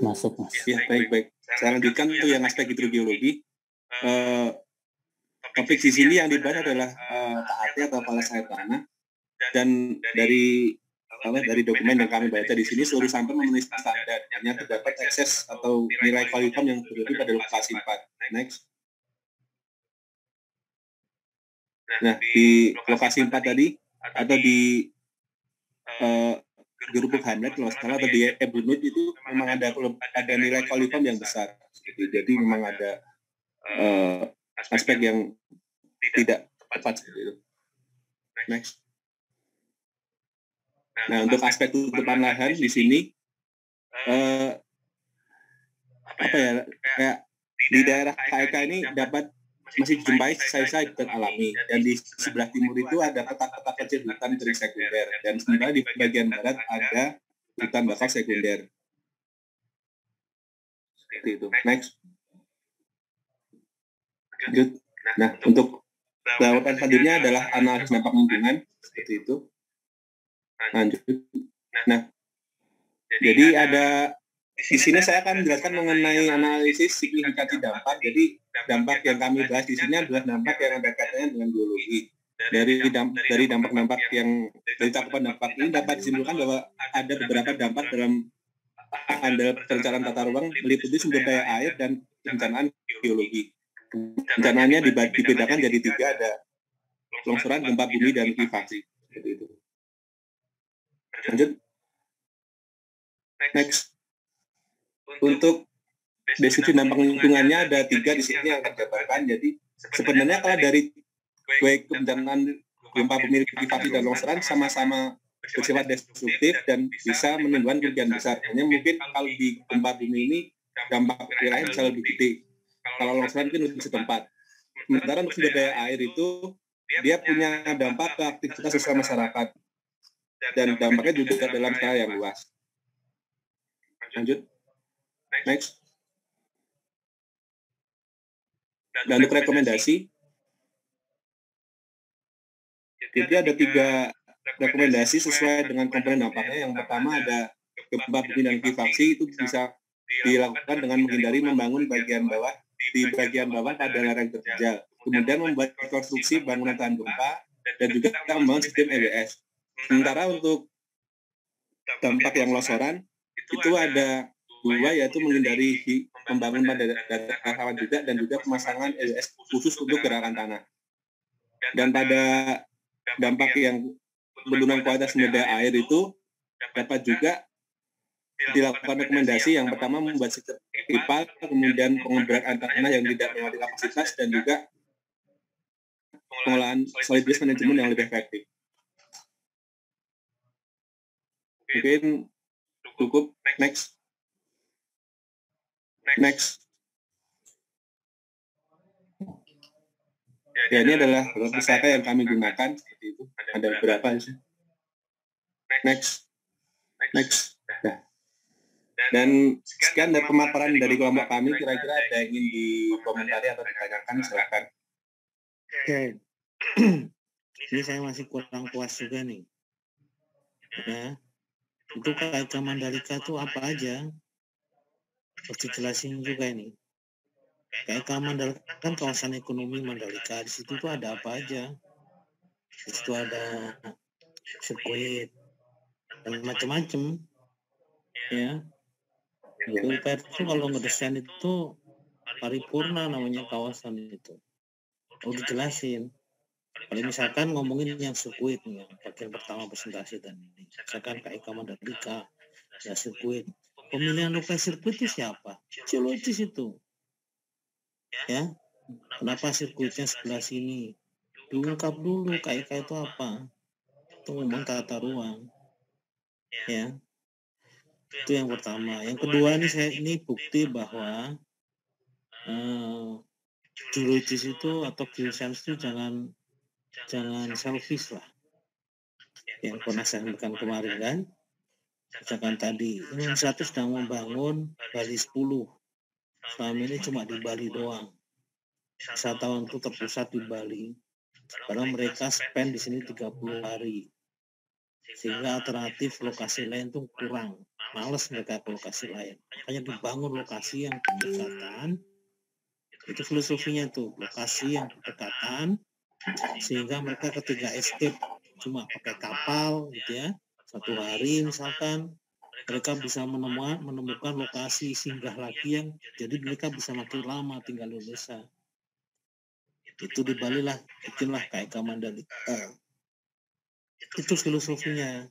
Masuk, Mas. Ya, baik. Saya lanjutkan untuk yang aspek hidrogeologi. Topik di sini yang dibahas adalah KAT atau kepala air tanah. Dan dari dokumen yang kami baca di sini, seluruh sampel memenuhi standar. Hanya terdapat ekses atau nilai kualitas yang berlebih pada lokasi 4. Next. Nah, di lokasi 4 tadi, atau di Gerubuk Hamlet kalau salah, atau di Ebunut itu memang ada nilai kualitas yang besar. Jadi memang ada aspek yang tidak tepat seperti itu. Next. Nah, untuk aspek tutupan lahan di sini, kayak di daerah KEK ini masih dijumpai sisa hutan alami, dan di sebelah timur itu ada petak-petak kecil hutan kering sekunder, dan sementara di bagian barat ada hutan bakau sekunder. Seperti itu. Next. Lanjut. Nah, untuk tahapan selanjutnya adalah analisis dampak lingkungan, seperti itu. Lanjut. Nah, jadi ada di sini saya akan menjelaskan mengenai analisis signifikansi dampak. Jadi dampak yang kami bahas di sini adalah dampak yang ada kaitannya dengan geologi. Dari dampak-dampak yang dari cakupan dampak ini dapat disimpulkan bahwa ada beberapa dampak dalam perencanaan tata ruang meliputi sumber daya air dan perencanaan geologi. Rencananya dibedakan jadi 3, ada longsoran, gempa bumi, dan likuifaksi. Seperti itu. Lanjut. Next. Untuk deskripsi dampak lingkungannya ada 3 di sini yang akan dijabarkan. Jadi sebenarnya kalau dari baik kebencanaan gempa bumi, likuifaksi, dan longsoran sama-sama bersifat destruktif dan bisa menimbulkan kerugian besar. Hanya mungkin kalau di gempa bumi ini dampak wilayah bisa lebih gede. Kalau longsoran mungkin lebih setempat. Sementara untuk sumber daya air itu dia punya dampak ke aktivitas sosial masyarakat dan dampaknya juga dalam skala yang luas. Lanjut. Next. Dan untuk rekomendasi, jadi ada 3 rekomendasi sesuai dengan komponen dampaknya. Yang pertama ada gempa bumi dan likuifaksi, itu bisa dilakukan dengan menghindari membangun bagian bawah pada lereng terjal. Kemudian membuat konstruksi bangunan tahan gempa dan juga membangun sistem EWS. Sementara untuk dampak yang longsoran itu ada 2, yaitu menghindari membangun pada daerah rawan juga dan juga pemasangan EWS khusus untuk gerakan tanah. Dan pada dampak yang penurunan kualitas sumber daya air itu dapat juga dilakukan rekomendasi. Yang pertama membuat sistem IPAL, kemudian pengembaraan tanah yang tidak melewati kapasitas, dan juga pengolahan solid waste management yang lebih efektif. Mungkin cukup. Next. Ya, ini adalah pusaka yang kami gunakan. Seperti itu. Ada beberapa sih. Next. Nah. Dan sekian dari pemaparan dari kelompok kami. Kira-kira ada yang ingin dikomentari atau ditanyakan, silakan. Oke. Ini saya masih kurang puas juga nih. Ya. Itu KEK Mandalika itu apa aja? Harus dijelasin juga ini. KEK Mandalika kan kawasan ekonomi Mandalika. Di situ tuh ada apa aja? Di situ ada sirkuit dan macam-macam. Ya. PUPR itu kalau ngedesain itu paripurna namanya kawasan itu. Udah dijelasin. Kalau misalkan ngomongin yang sirkuit nih, bagian pertama presentasi dan ini, misalkan KEK Mandalika, ya sirkuit. Pemilihan lokasi sirkuit itu siapa? Geologis itu. Ya, kenapa sirkuitnya sebelah sini? Diungkap dulu KEK itu apa? Itu ngomong tata ruang. Ya, itu yang pertama. Yang kedua ini bukti bahwa geologis itu atau geoscience itu jangan selfish lah. Yang pernah saya sampaikan kemarin kan, misalkan tadi Indonesia sedang membangun Bali 10. Selama ini cuma di Bali doang. Wisatawan itu terpusat di Bali. Padahal mereka spend di sini 30 hari. sehingga alternatif lokasi lain tuh kurang, males mereka ke lokasi lain, makanya dibangun lokasi yang berdekatan. Itu filosofinya tuh, lokasi yang berdekatan sehingga mereka ketika escape cuma pakai kapal gitu ya, 1 hari misalkan, mereka bisa menemukan lokasi singgah lagi yang jadi mereka bisa makin lama tinggal di Indonesia. Itu di Bali lah, bikinlah KIK Mandalika. Itu filosofinya.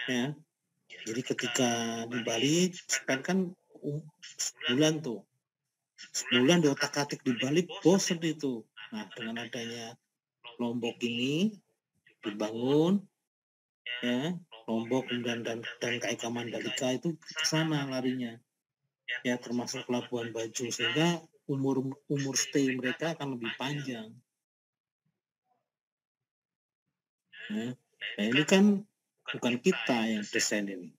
Ya. Jadi ketika di Bali, kan sebulan tuh. Sebulan di otak-atik di Bali bosen itu. Nah, dengan adanya Lombok ini dibangun, ya, Lombok kemudian dan KIK Mandalika itu ke sana larinya. Ya, termasuk Labuan Bajo, sehingga umur stay mereka akan lebih panjang. Ya. Nah, ini kan bukan kita yang desain ini,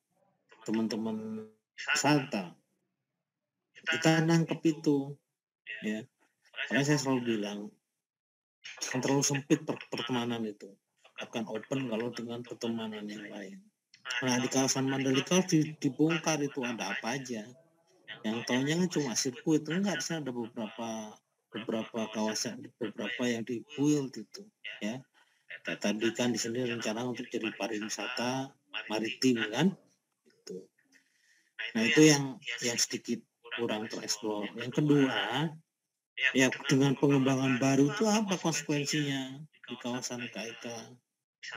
teman-teman wisata. Kita nangkep itu, ya. Karena saya selalu bilang, akan terlalu sempit pertemanan itu. Akan open kalau dengan pertemanan yang lain. Nah, di kawasan Mandalika dibongkar itu ada apa aja. Yang tahunya kan cuma sirkuit, enggak, di sana ada beberapa kawasan, beberapa yang di-build itu, ya. Tadi kan di sini rencana untuk jadi pariwisata maritim kan. Itu. Nah, itu yang sedikit kurang tereksplor. Yang kedua, ya dengan pengembangan baru itu apa konsekuensinya di kawasan KIK?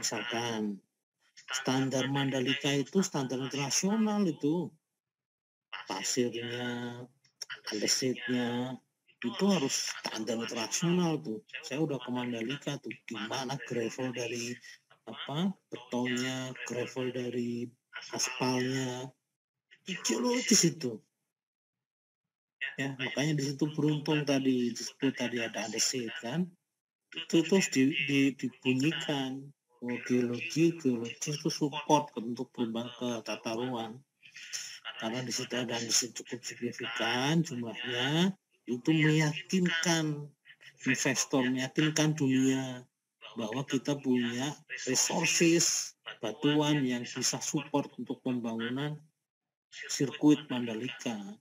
Misalkan standar Mandalika itu standar internasional itu, pasirnya, andesitnya itu harus standar internasional tuh. Saya udah ke Mandalika tuh, gimana gravel dari betonnya, gravel dari aspalnya, geologis itu. Ya, makanya di situ beruntung tadi disebut tadi ada andesit kan. Itu terus dibunyikan. Geologi itu support untuk perubahan ke tata ruang. Karena di situ ada andesit cukup signifikan jumlahnya, itu meyakinkan investor, meyakinkan dunia bahwa kita punya resources batuan yang bisa support untuk pembangunan sirkuit Mandalika.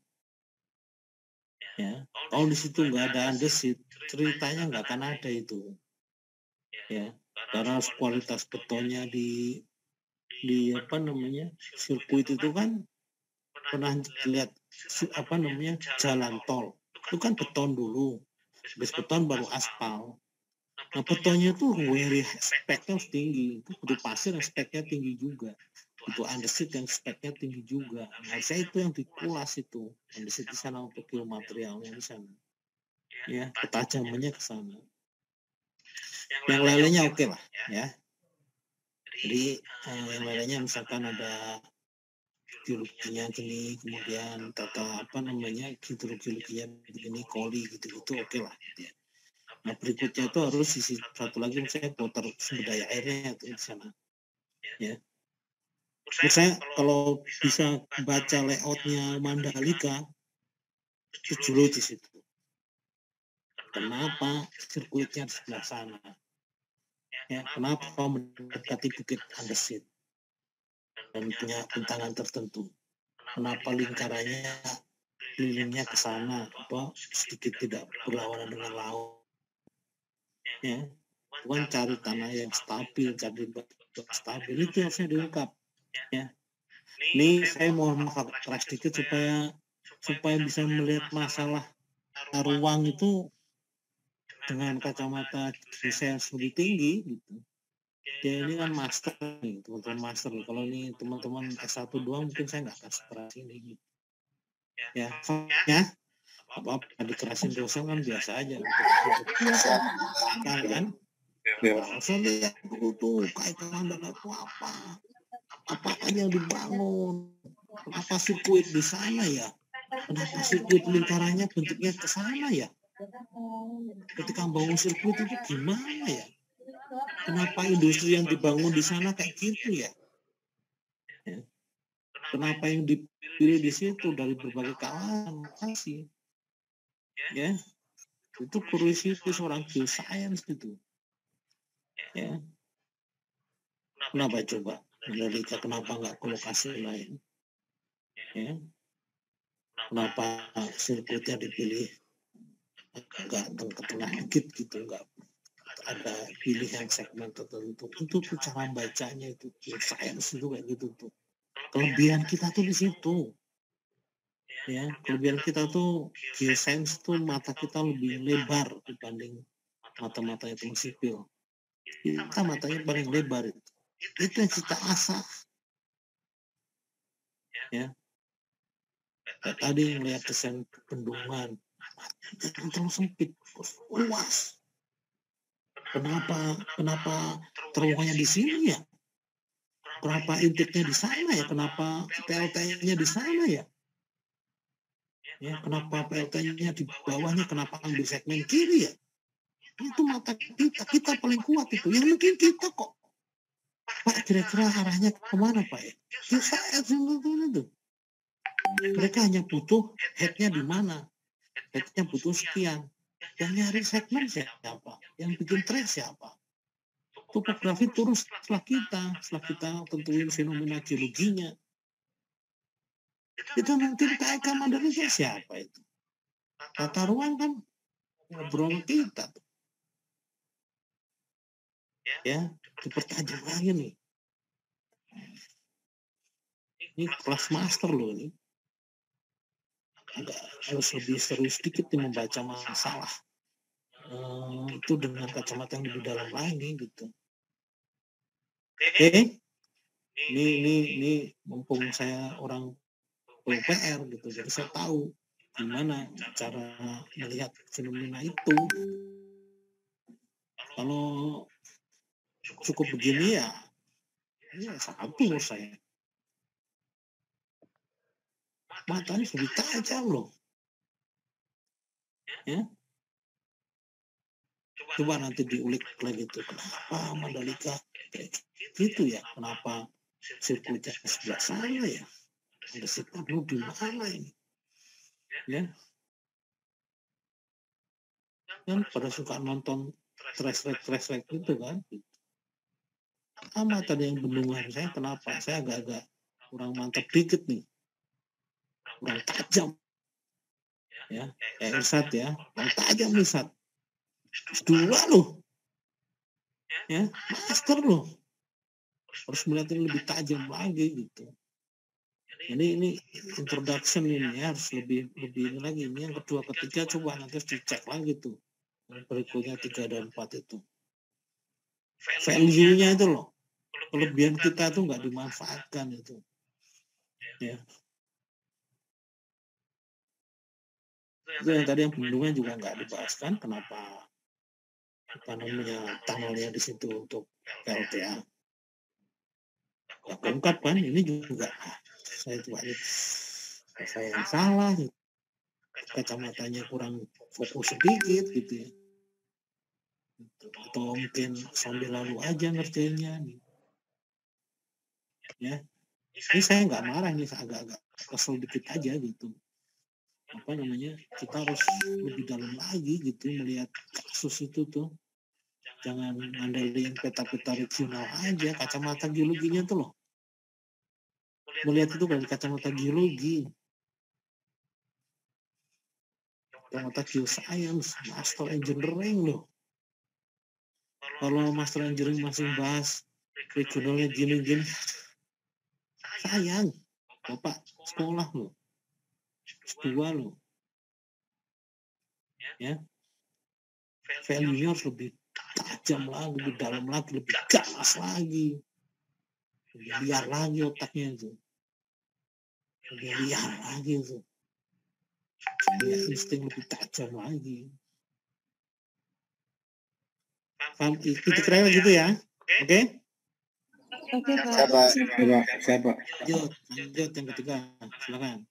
Ya, kalau di situ nggak ada andesit, ceritanya nggak akan ada itu. Ya, karena kualitas betonnya di sirkuit itu kan pernah lihat jalan tol itu kan beton dulu, habis beton baru aspal. Nah, betonnya itu speknya tinggi, itu butuh pasir yang speknya tinggi juga, butuh andesit yang speknya tinggi juga. Nah, saya itu yang dikulas itu andesit di sana untuk materialnya di sana. Ya, ketajamannya ke sana. Yang lainnya oke lah, ya. Jadi yang lainnya misalkan ada geologinya gini, kemudian tata hidrogeologinya begini, koli gitu-gitu oke lah. Ya. Nah, berikutnya itu harus sisi satu lagi misalnya water sumber daya airnya itu di sana. Ya. Saya kalau bisa baca layoutnya Mandalika itu geologis itu. Kenapa sirkuitnya di sebelah sana? Ya, kenapa mendekati bukit andesit dan punya bentangan tertentu? Kenapa lingkarannya kelilingnya ke sana, sedikit tidak berlawanan dengan laut? Ya, bukan cari tanah yang stabil, cari batu stabil, itu harusnya diungkap. Ya, ini saya mau keras sedikit supaya bisa melihat masalah ruang itu dengan kacamata desain lebih tinggi gitu. Ya, ini kan master nih, teman-teman master. Kalau ini teman-teman S1 doang mungkin saya nggak akan sekeras ini gitu. Ya, apa dikerasin dosen kan biasa aja untuk kan. Saya lihat dulu tuh KIK Mandalika itu apa aja yang dibangun, kenapa sirkuit di sana ya, kenapa sirkuit lingkarannya bentuknya ke sana ya, ketika bangun sirkuit itu gimana ya, kenapa industri yang dibangun di sana kayak gitu ya, kenapa yang dipilih di situ dari berbagai kalangan lokasi, ya itu kuriositas orang geoscience gitu, ya. Kenapa coba? Mandalika kenapa nggak ke lokasi lain? Ya. Kenapa sirkuitnya dipilih agak ke tengah dikit gitu, nggak ada pilihan segmen tertentu? Itu tuh cara bacanya itu sains itu kayak gitu tuh. Kelebihan kita tuh di situ. Ya, kelebihan kita tuh geoscience tuh mata kita lebih lebar dibanding mata-mata itu sipil. Kita matanya paling lebar itu. Itu yang kita asah. Ya. Kayak tadi ngelihat desain bendungan, jangan terlalu sempit, luas. Kenapa terowongannya di sini ya? Kenapa intiknya di sana ya? Kenapa PLT-nya di sana ya? Ya, kenapa PLT-nya di bawahnya? Kenapa ambil segmen kiri ya? Itu mata kita paling kuat itu. Yang mungkin kita kok. Pak, kira-kira arahnya kemana Pak ya? Saya itu. Mereka hanya butuh head-nya di mana? Head-nya butuh sekian. Yang nyari segmen siapa? Yang bikin trace siapa? Topografi turun setelah kita tentuin fenomena geologinya. Itu nanti KEK Mandalika siapa itu? Tata ruang kan ngobrol kita. Ya, dipertajam lagi nih. Ini kelas master loh ini. Agak harus lebih serius sedikit nih membaca masalah. Itu dengan kacamata yang lebih dalam lagi gitu. Oke, ini mumpung saya orang PUPR gitu, jadi saya tahu gimana cara melihat fenomena itu. Kalau cukup begini ya satu saya. Matanya lebih tajam loh. Ya. Coba nanti diulik lagi tuh, kenapa Mandalika gitu ya? Kenapa sirkuitnya sebelah sana ya? Ada sikap lu di mana ini? Ya. Kan pada suka nonton trash gitu kan? Sama tadi yang bendungan saya, kenapa? Saya agak-agak kurang mantap dikit nih. Kurang tajam. Ya, kayak Irsat ya. Kurang tajam Irsat. Dua loh. Ya, master loh. Harus melihat yang lebih tajam lagi gitu. Ini introduction ini ya, harus lebih ini lagi. Ini yang kedua, ketiga coba nanti harus dicek lagi tuh. Yang berikutnya 3 dan 4 itu. Value-nya itu loh. Kelebihan kita tuh nggak dimanfaatkan itu. Ya. Itu yang tadi yang bendungan juga nggak dibahas kan, kenapa namanya tunnelnya di situ untuk PLTA. Ya keungkap kan, ini juga saya yang salah, kacamatanya kurang fokus sedikit gitu ya. Atau mungkin sambil lalu aja ngerjainnya. Ya, ini saya nggak marah, ini saya agak kesel dikit aja gitu. Apa namanya, kita harus lebih dalam lagi gitu melihat kasus itu tuh. Jangan ngandelin peta-peta regional aja, kacamata geologinya tuh loh. Melihat itu dari kacamata geologi. Kacamata geoscience, master engineering loh. Kalau master engineering masih bahas regionalnya gini-gini, sayang. Bapak sekolah loh. S2 loh. Ya. Value-nya harus lebih tajam lagi, lebih dalam lagi, lebih ganas lagi, lebih liar lagi otaknya itu, lebih liar lagi itu, ya, insting lebih tajam lagi. Paham? Itu keren gitu ya, oke? Oke Pak. Siapa? Lanjut yang ketiga, silakan.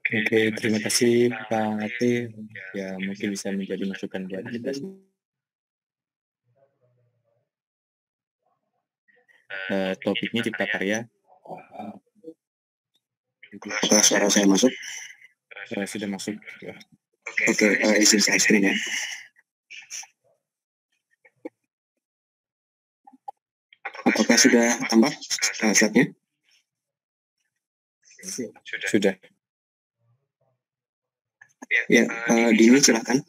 Oke, terima kasih Pak Ate. Ya mungkin bisa menjadi masukan buat kita. Topiknya cipta karya. Apakah suara saya masuk? Sudah masuk. Oke, izin saya screen ya. Apakah sudah tambah slide-nya? Sudah. Ya, Dini silakan.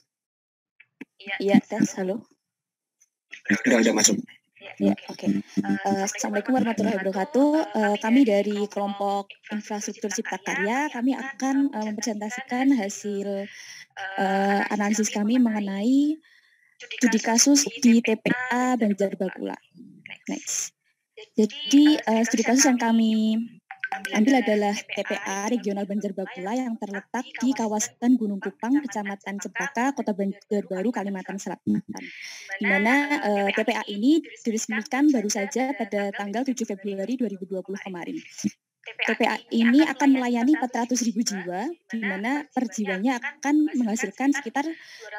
Iya, tes, halo. Udah masuk. Ya, oke. Assalamualaikum warahmatullahi wabarakatuh. Kami dari kelompok infrastruktur Cipta Karya, kami akan mempresentasikan hasil analisis kami mengenai studi kasus di TPA Banjarbakula. Next. Jadi studi kasus yang kami ambil adalah TPA Regional Banjarbakula yang terletak di kawasan Gunung Kupang, Kecamatan Cempaka, Kota Banjarbaru, Kalimantan Selatan. Di mana TPA ini diresmikan baru saja pada tanggal 7 Februari 2020 kemarin. TPA ini akan melayani 400.000 jiwa, di mana per jiwanya akan menghasilkan sekitar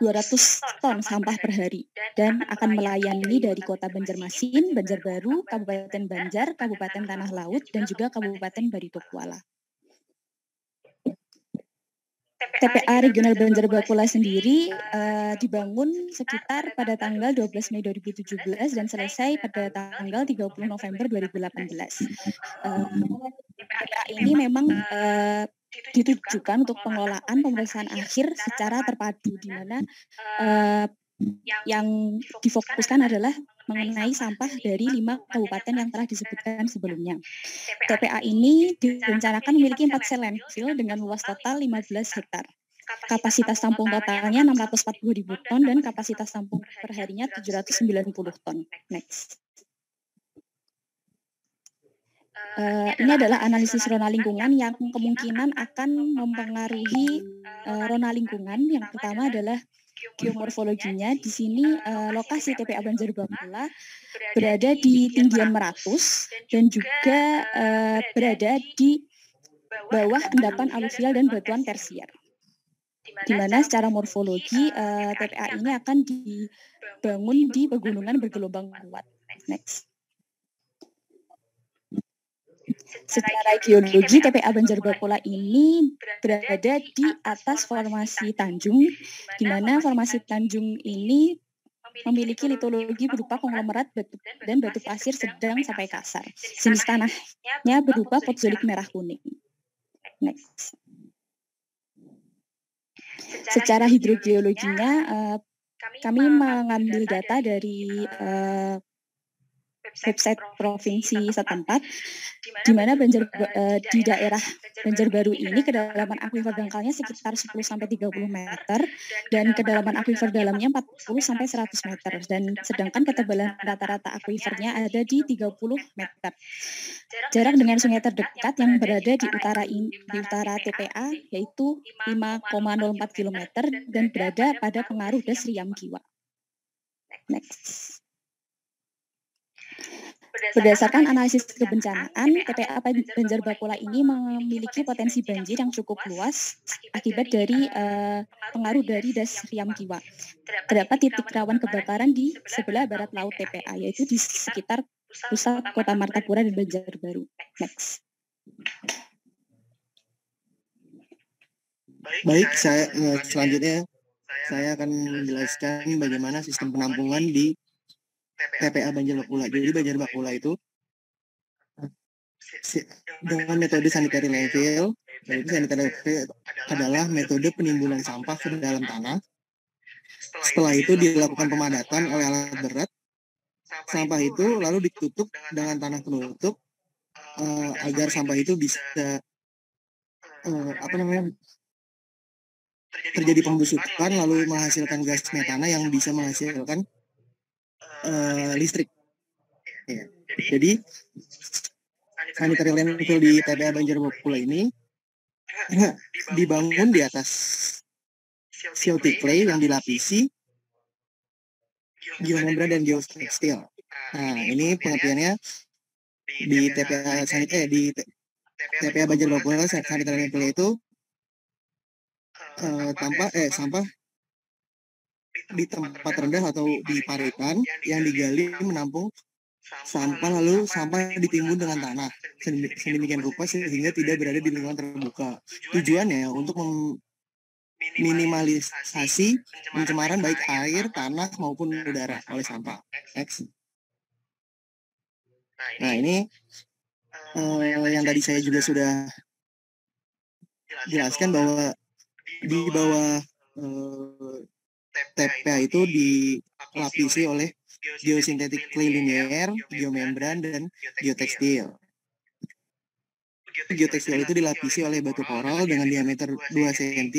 200 ton sampah per hari, dan akan melayani dari Kota Banjarmasin, Banjarbaru, Kabupaten Banjar, Kabupaten Tanah Laut, dan juga Kabupaten Baritokuala. TPA Regional Banjarbakula sendiri dibangun sekitar pada tanggal 12 Mei 2017 dan selesai pada tanggal 30 November 2018. TPA ini memang ditujukan untuk pengelolaan pemeriksaan akhir secara terpadu, di mana yang difokuskan adalah mengenai sampah dari 5 kabupaten yang telah disebutkan sebelumnya. TPA ini direncanakan memiliki 4 sel landfill dengan luas total 15 hektar. Kapasitas tampung totalnya 640.000 ton dan kapasitas tampung perharinya 790 ton. Next. Ini adalah analisis rona lingkungan yang kemungkinan akan mempengaruhi rona lingkungan. Yang pertama adalah geomorfologinya. Di sini lokasi TPA Banjarbakula berada di tinggian Meratus dan juga berada di bawah endapan aluvial dan batuan tersier. Di mana secara morfologi TPA ini akan dibangun di pegunungan bergelombang kuat. Next. Secara geologi, TPA Banjarbakula ini berada di atas formasi Tanjung, di mana formasi Tanjung ini memiliki litologi berupa konglomerat batu dan batu pasir sedang sampai kasar. Jenis tanahnya berupa potzolik merah kuning. Next. Secara hidrogeologinya, kami mengambil data dari website provinsi setempat, di mana di daerah Banjarbaru ini kedalaman akuifer dangkalnya sekitar 10-30 meter dan kedalaman akuifer dalamnya 40-100 meter, dan sedangkan ketebalan rata-rata akuifernya ada di 30 meter. Jarak dengan sungai terdekat yang berada di utara TPA yaitu 5,04 km dan berada pada pengaruh das Riam Giwa. Next. Berdasarkan analisis kebencanaan, TPA Banjarbakula ini memiliki potensi banjir yang cukup luas akibat dari pengaruh dari das Riam Giwa. Terdapat titik rawan kebakaran di sebelah barat laut TPA, yaitu di sekitar pusat Kota Martapura dan Banjarbaru. Next. Baik, selanjutnya saya akan menjelaskan bagaimana sistem penampungan di TPA Banjarbakula. Jadi Banjarbakula itu dengan metode sanitary landfill, yaitu sanitary landfill adalah metode penimbunan sampah ke dalam tanah. Setelah itu dilakukan pemadatan oleh alat berat. Sampah itu lalu ditutup dengan tanah penutup agar sampah itu bisa terjadi pembusukan lalu menghasilkan gas metana yang bisa menghasilkan listrik. Ya. Jadi sanitary landfill di TPA Banjarbakula ini dibangun di atas silty clay yang dilapisi geomembran dan geotekstil. Nah, ini pengertiannya di TPA Banjarbakula sanitary landfill itu sampah di tempat rendah atau di paretan yang digali menampung sampah, lalu sampah ditimbun dengan tanah sedemikian rupa sehingga tidak berada di lingkungan terbuka. Tujuannya untuk meminimalisasi pencemaran baik air, tanah maupun udara oleh sampah. Next. Nah, ini yang tadi saya juga sudah jelaskan bahwa di bawah TPA itu dilapisi oleh geosintetik clay linear, geomembran, dan geotekstil. Geotekstil itu dilapisi oleh batu koral dengan diameter 2 cm,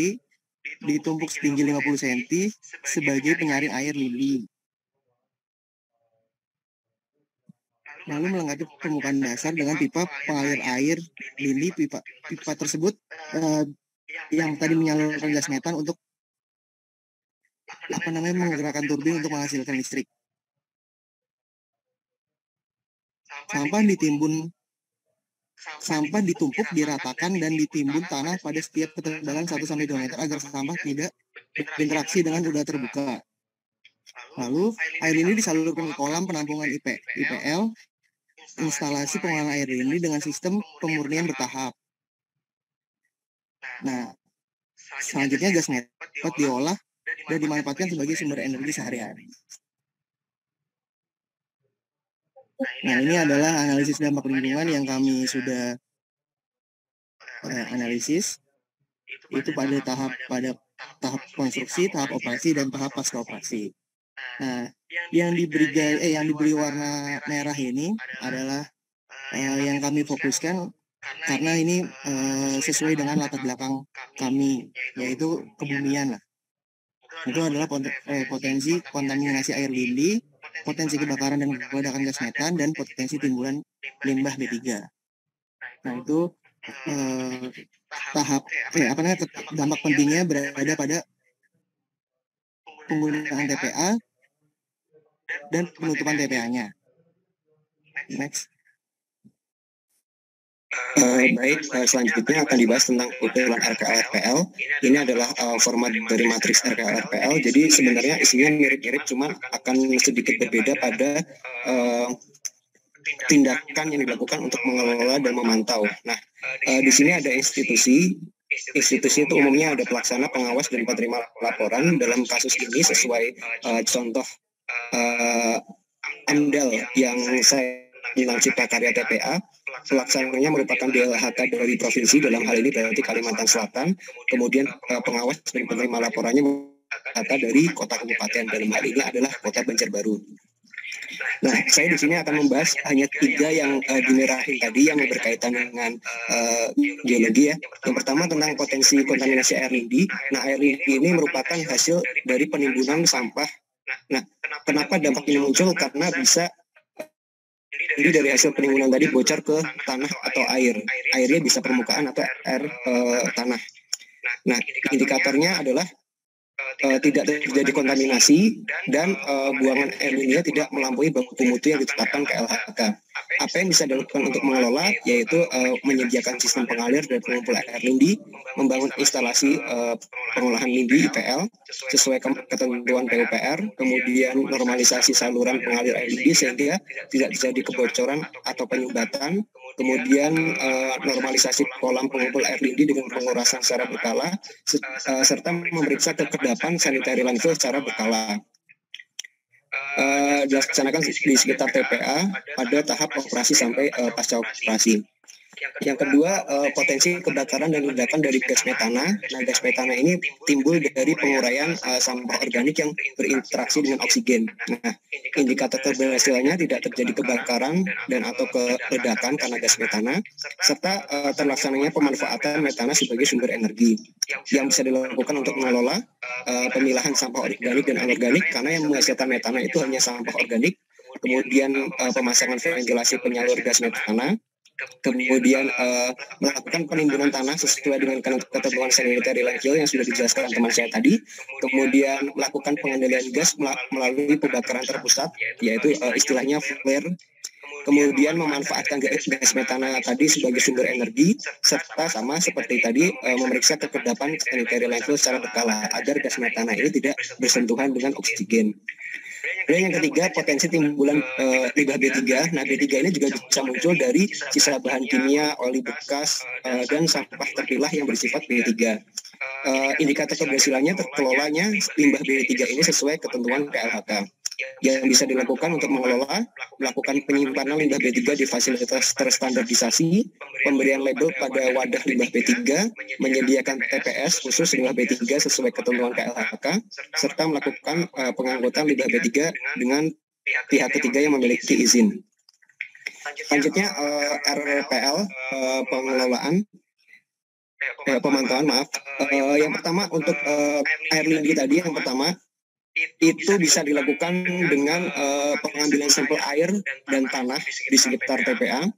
ditumpuk setinggi 50 cm sebagai penyaring air lili. Lalu melengkapi permukaan dasar dengan pipa pengalir air lili. Pipa tersebut yang tadi menyalurkan gas metan untuk menggerakkan turbin untuk menghasilkan listrik. Sampah ditumpuk, diratakan, dan ditimbun tanah pada setiap ketebalan 1-2 meter agar sampah tidak berinteraksi dengan udara terbuka. Lalu, air lili disalurkan ke kolam penampungan IPL, instalasi pengolahan air lili dengan sistem pemurnian bertahap. Nah, selanjutnya gas metan diolah dan dimanfaatkan sebagai sumber energi sehari-hari. Nah, ini adalah analisis dampak lingkungan yang kami sudah analisis. Itu pada tahap konstruksi, tahap operasi, dan tahap pasca operasi. Nah, yang diberi warna merah ini adalah yang kami fokuskan karena ini sesuai dengan latar belakang kami, yaitu kebumian lah. Itu adalah potensi kontaminasi air lili, potensi kebakaran dan ledakan gas metan, dan potensi timbulan limbah B3. Nah, itu dampak pentingnya berada pada penggunaan TPA dan penutupan TPA-nya. Next. Baik, selanjutnya akan dibahas tentang ukuran RKL-RPL. Ini adalah format dari matriks RKL-RPL. Jadi sebenarnya isinya mirip-mirip, cuma akan sedikit berbeda pada tindakan yang dilakukan untuk mengelola dan memantau. Nah, di sini ada institusi. Institusi itu umumnya ada pelaksana, pengawas, dan penerima laporan. Dalam kasus ini sesuai contoh AMDAL yang saya tentang Cipta Karya TPA, pelaksananya merupakan DLHK dari provinsi, dalam hal ini berarti Kalimantan Selatan, kemudian pengawas dan penerima laporannya data dari kota kabupaten, dalam hal ini adalah kota Banjarbaru. Nah, saya di sini akan membahas hanya 3 yang dimerahin tadi yang berkaitan dengan geologi ya. Yang pertama tentang potensi kontaminasi air lindi. Nah, air lindi ini merupakan hasil dari penimbunan sampah. Nah, kenapa dampak ini muncul? Karena bisa jadi dari hasil penimbunan tadi bocor ke tanah atau air. Airnya bisa permukaan atau air tanah. Nah, indikatornya adalah tidak terjadi kontaminasi dan buangan air lininya tidak melampaui baku mutu yang ditetapkan KLHK. Apa yang bisa dilakukan untuk mengelola, yaitu menyediakan sistem pengalir dan pengumpul air lindi, membangun instalasi pengolahan lindi IPL sesuai ketentuan PUPR, kemudian normalisasi saluran pengalir air lindi sehingga tidak terjadi kebocoran atau penyumbatan, kemudian normalisasi kolam pengumpul air lindi dengan pengurasan secara berkala, serta memeriksa kekedapan sanitary landfill secara berkala. Dilaksanakan di sekitar TPA pada tahap operasi sampai pasca operasi. Yang kedua, potensi kebakaran dan ledakan dari gas metana. Nah, gas metana ini timbul dari penguraian sampah organik yang berinteraksi dengan oksigen. Nah, indikator keberhasilannya tidak terjadi kebakaran dan atau ledakan karena gas metana, serta terlaksananya pemanfaatan metana sebagai sumber energi yang bisa dilakukan untuk mengelola pemilahan sampah organik dan anorganik, karena yang menghasilkan metana itu hanya sampah organik, kemudian pemasangan ventilasi penyalur gas metana, kemudian melakukan penimbunan tanah sesuai dengan ketentuan sanitary landfill yang sudah dijelaskan teman saya tadi, kemudian melakukan pengendalian gas melalui pembakaran terpusat, yaitu istilahnya flare, kemudian memanfaatkan gas metana tadi sebagai sumber energi, serta sama seperti tadi memeriksa kekedapan sanitary landfill secara berkala agar gas metana ini tidak bersentuhan dengan oksigen. Dan yang ketiga, potensi timbulan limbah B3. Nah, B3 ini juga bisa muncul dari sisa bahan kimia, oli bekas, dan sampah terpilah yang bersifat B3. Indikator keberhasilannya terkelolanya limbah B3 ini sesuai ketentuan KLHK. yang bisa dilakukan untuk mengelola, melakukan penyimpanan limbah B3 di fasilitas terstandardisasi, pemberian label pada wadah limbah B3, menyediakan TPS khusus limbah B3 sesuai ketentuan KLHK, serta melakukan pengangkutan limbah B3 dengan pihak ketiga yang memiliki izin. Selanjutnya RPL pengelolaan pemantauan yang pertama untuk air lindi tadi yang pertama itu bisa dilakukan dengan pengambilan sampel air dan tanah di sekitar TPA.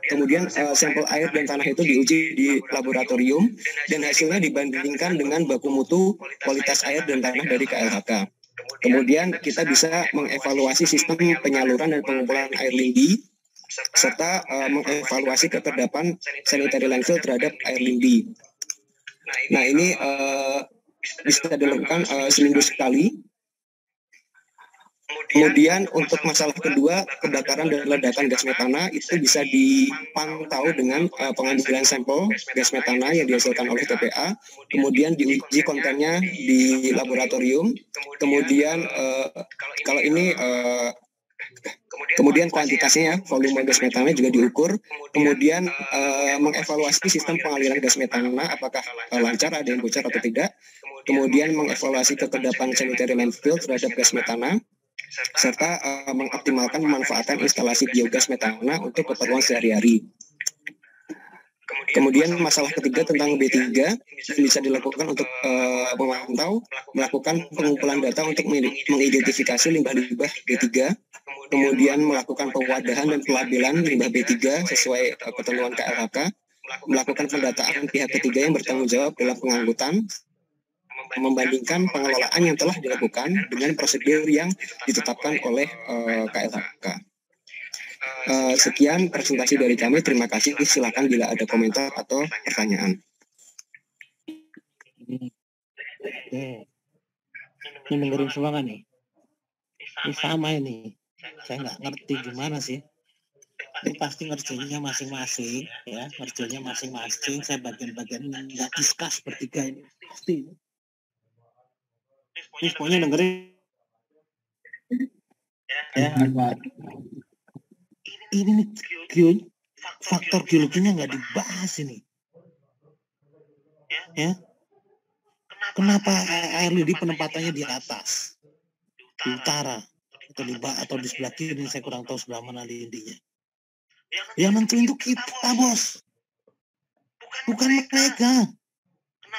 Kemudian sampel air dan tanah itu diuji di laboratorium dan hasilnya dibandingkan dengan baku mutu kualitas air dan tanah dari KLHK. Kemudian kita bisa mengevaluasi sistem penyaluran dan pengumpulan air lindi serta mengevaluasi keterdapan sanitary landfill terhadap air lindi. Nah ini bisa dilakukan seminggu sekali. Kemudian untuk masalah kedua, kebakaran dan ledakan gas metana itu bisa dipantau dengan pengambilan sampel gas metana yang dihasilkan oleh TPA, kemudian diuji kontennya di laboratorium, kemudian kalau ini kemudian kuantitasnya, volume gas metana juga diukur, kemudian mengevaluasi sistem pengaliran gas metana apakah lancar, ada yang bocor atau tidak, kemudian mengevaluasi keterdapan sanitary landfill terhadap gas metana, serta mengoptimalkan pemanfaatan instalasi biogas metana untuk keperluan sehari-hari. Kemudian masalah ketiga tentang B3 bisa dilakukan untuk memantau, melakukan pengumpulan data untuk mengidentifikasi limbah-limbah B3, kemudian melakukan pewadahan dan pelabelan limbah B3 sesuai ketentuan KLHK, melakukan pendataan pihak ketiga yang bertanggung jawab dalam pengangkutan, membandingkan pengelolaan yang telah dilakukan dengan prosedur yang ditetapkan oleh KLHK. Sekian presentasi dari kami. Terima kasih. Silakan bila ada komentar atau pertanyaan. Ini dengerin semua kan nih? Ini sama ini. Saya nggak ngerti gimana sih. Ini pasti ngerjainnya masing-masing, ya. Ngerjainnya masing-masing. Saya bagian-bagian nggak discuss bertiga ini. Pasti. Ini semuanya dengerin. Ya. Ini nih, faktor geologinya nggak dibahas ini. Ya. Kenapa air lindi penempatannya di atas, di utara, atau di sebelah kiri? Saya kurang tahu sebelah mana lindinya. Yang nentuin itu kita, bos, bukan mereka.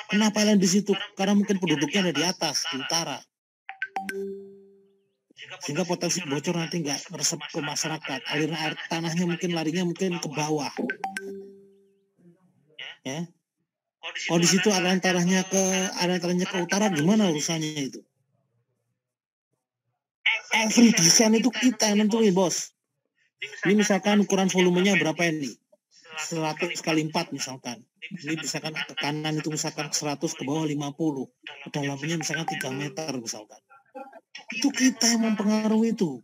Kenapa yang di situ? Karena mungkin penduduknya ada di atas, di utara. Sehingga potensi bocor nanti nggak meresap ke masyarakat. Aliran air tanahnya larinya ke bawah. Ya. Kalau di situ aliran tanahnya ke utara, gimana urusannya itu? Every desain itu kita yang nentuin, bos. Ini misalkan ukuran volumenya berapa ini? 100 kali 4 misalkan. Ini misalkan ke kanan itu misalkan 100, ke bawah 50. Kedalamannya misalkan 3 meter misalkan. Itu kita yang mempengaruhi itu.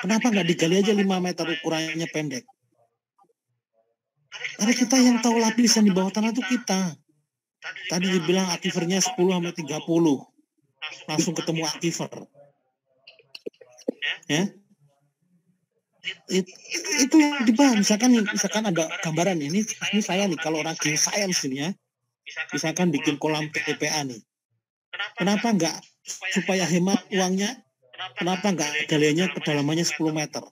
Kenapa nggak digali aja 5 meter ukurannya pendek? Karena kita yang tahu lapisan di bawah tanah itu kita. Tadi dibilang akifernya 10-30. Langsung ketemu akifer. Ya. Itu yang dibahas. Misalkan ada gambaran ini saya nih, kalau orang geoscience ini ya, misalkan bikin kolam TPA nih. Kenapa enggak, supaya hemat uangnya, kenapa enggak galiannya kedalamannya 10 meter?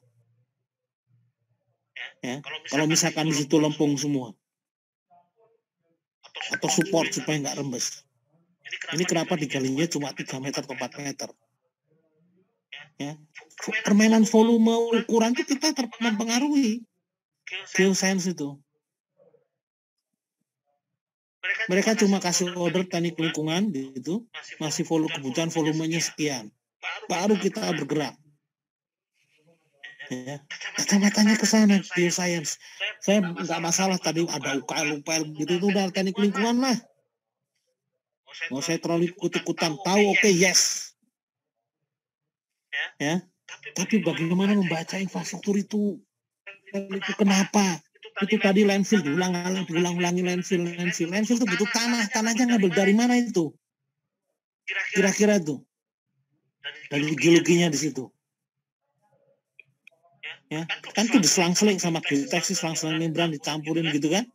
Ya, kalau misalkan di situ lempung semua. Atau support supaya enggak rembes. Ini kenapa digalinya cuma 3 meter atau 4 meter? Ya. Permainan volume ukuran itu kita mempengaruhi geoscience itu. Mereka cuma kasih order teknik lingkungan gitu, masih kebutuhan volumenya sekian. Baru kita bergerak. Ya. Kacamatanya ke sana geoscience. Saya nggak masalah tadi ada UKL gitu, itu udah teknik lingkungan lah. Mau saya terlalu ikut-ikutan, tahu oke, yes. Ya. Tapi bagaimana membaca infrastruktur itu? Kenapa? Itu tadi landfill diulang-ulangi landfill itu butuh tanahnya ngambil dari mana itu? Kira-kira itu. dari geologinya di situ. Ya, kan itu diselang-seling sama geoteksi, selang-seling membran dicampurin gitu kan,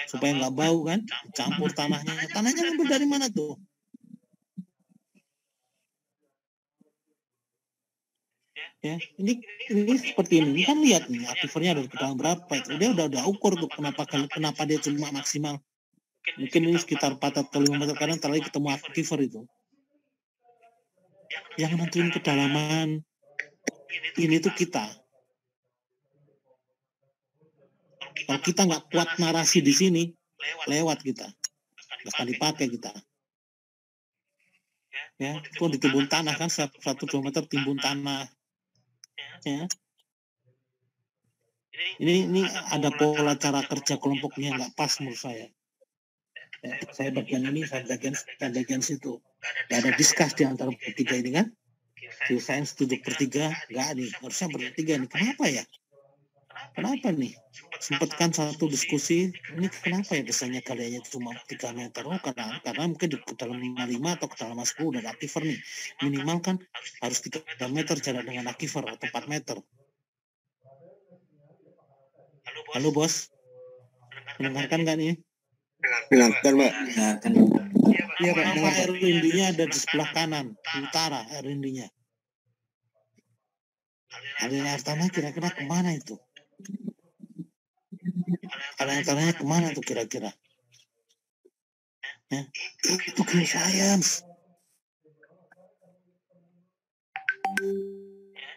supaya nggak bau kan, campur tanahnya ngambil dari mana tuh? Ya, ini seperti ini kan, lihat nih akifernya dari kedalaman berapa itu, dia udah ukur tuh kenapa dia cuma maksimal mungkin ini sekitar 4 atau 5 meter, kadang terlagi ketemu akifer itu. Yang nentuin kedalaman ini tuh kita. Kalau kita nggak kuat narasi di sini, lewat kita, nggak akan dipakai kita. Ya, itu ditimbun tanah kan, 1 kilometer timbun tanah. Ya. Ini ada pola cara kerja kelompoknya nggak pas menurut saya. Ya, saya bagian ini, saya bagian situ. Nggak ada diskus di antara bertiga ini kan. Geoscience duduk bertiga, nggak nih, harusnya bertiga nih. Kenapa ya? Kenapa nih? Sempatkan satu diskusi, ini kenapa ya biasanya galiannya cuma 3 meter? Oh, karena mungkin di kedalaman 5 atau kedalaman 10 dari akifer nih. Minimal kan harus 3 meter jarak dengan akifer atau 4 meter. Halo bos, mendengarkan nggak nih? Dengarkan, Pak. Iya Pak, kenapa air rindinya ada di sebelah kanan, di utara air rindinya? Aliran air tanah kira-kira kemana itu? Aliran air tanahnya kemana tuh kira-kira? Ya, itu geoscience.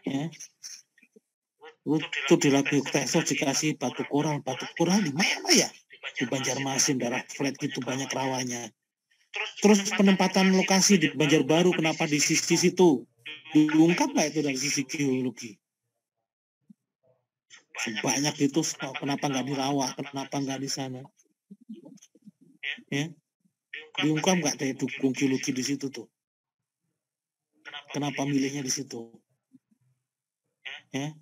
Ya. Itu di lagu Teso dikasih batu koral di mana ya? Di Banjarmasin, daerah flat gitu banyak rawanya. Terus penempatan lokasi di Banjarbaru, kenapa di sisi situ? Diungkap nggak itu dari sisi geologi? Sebanyak itu, kenapa nggak di rawa? Kenapa nggak di sana? Ya, diungkap nggak dari dukung geologi di situ tuh? Kenapa milihnya di situ? Ya,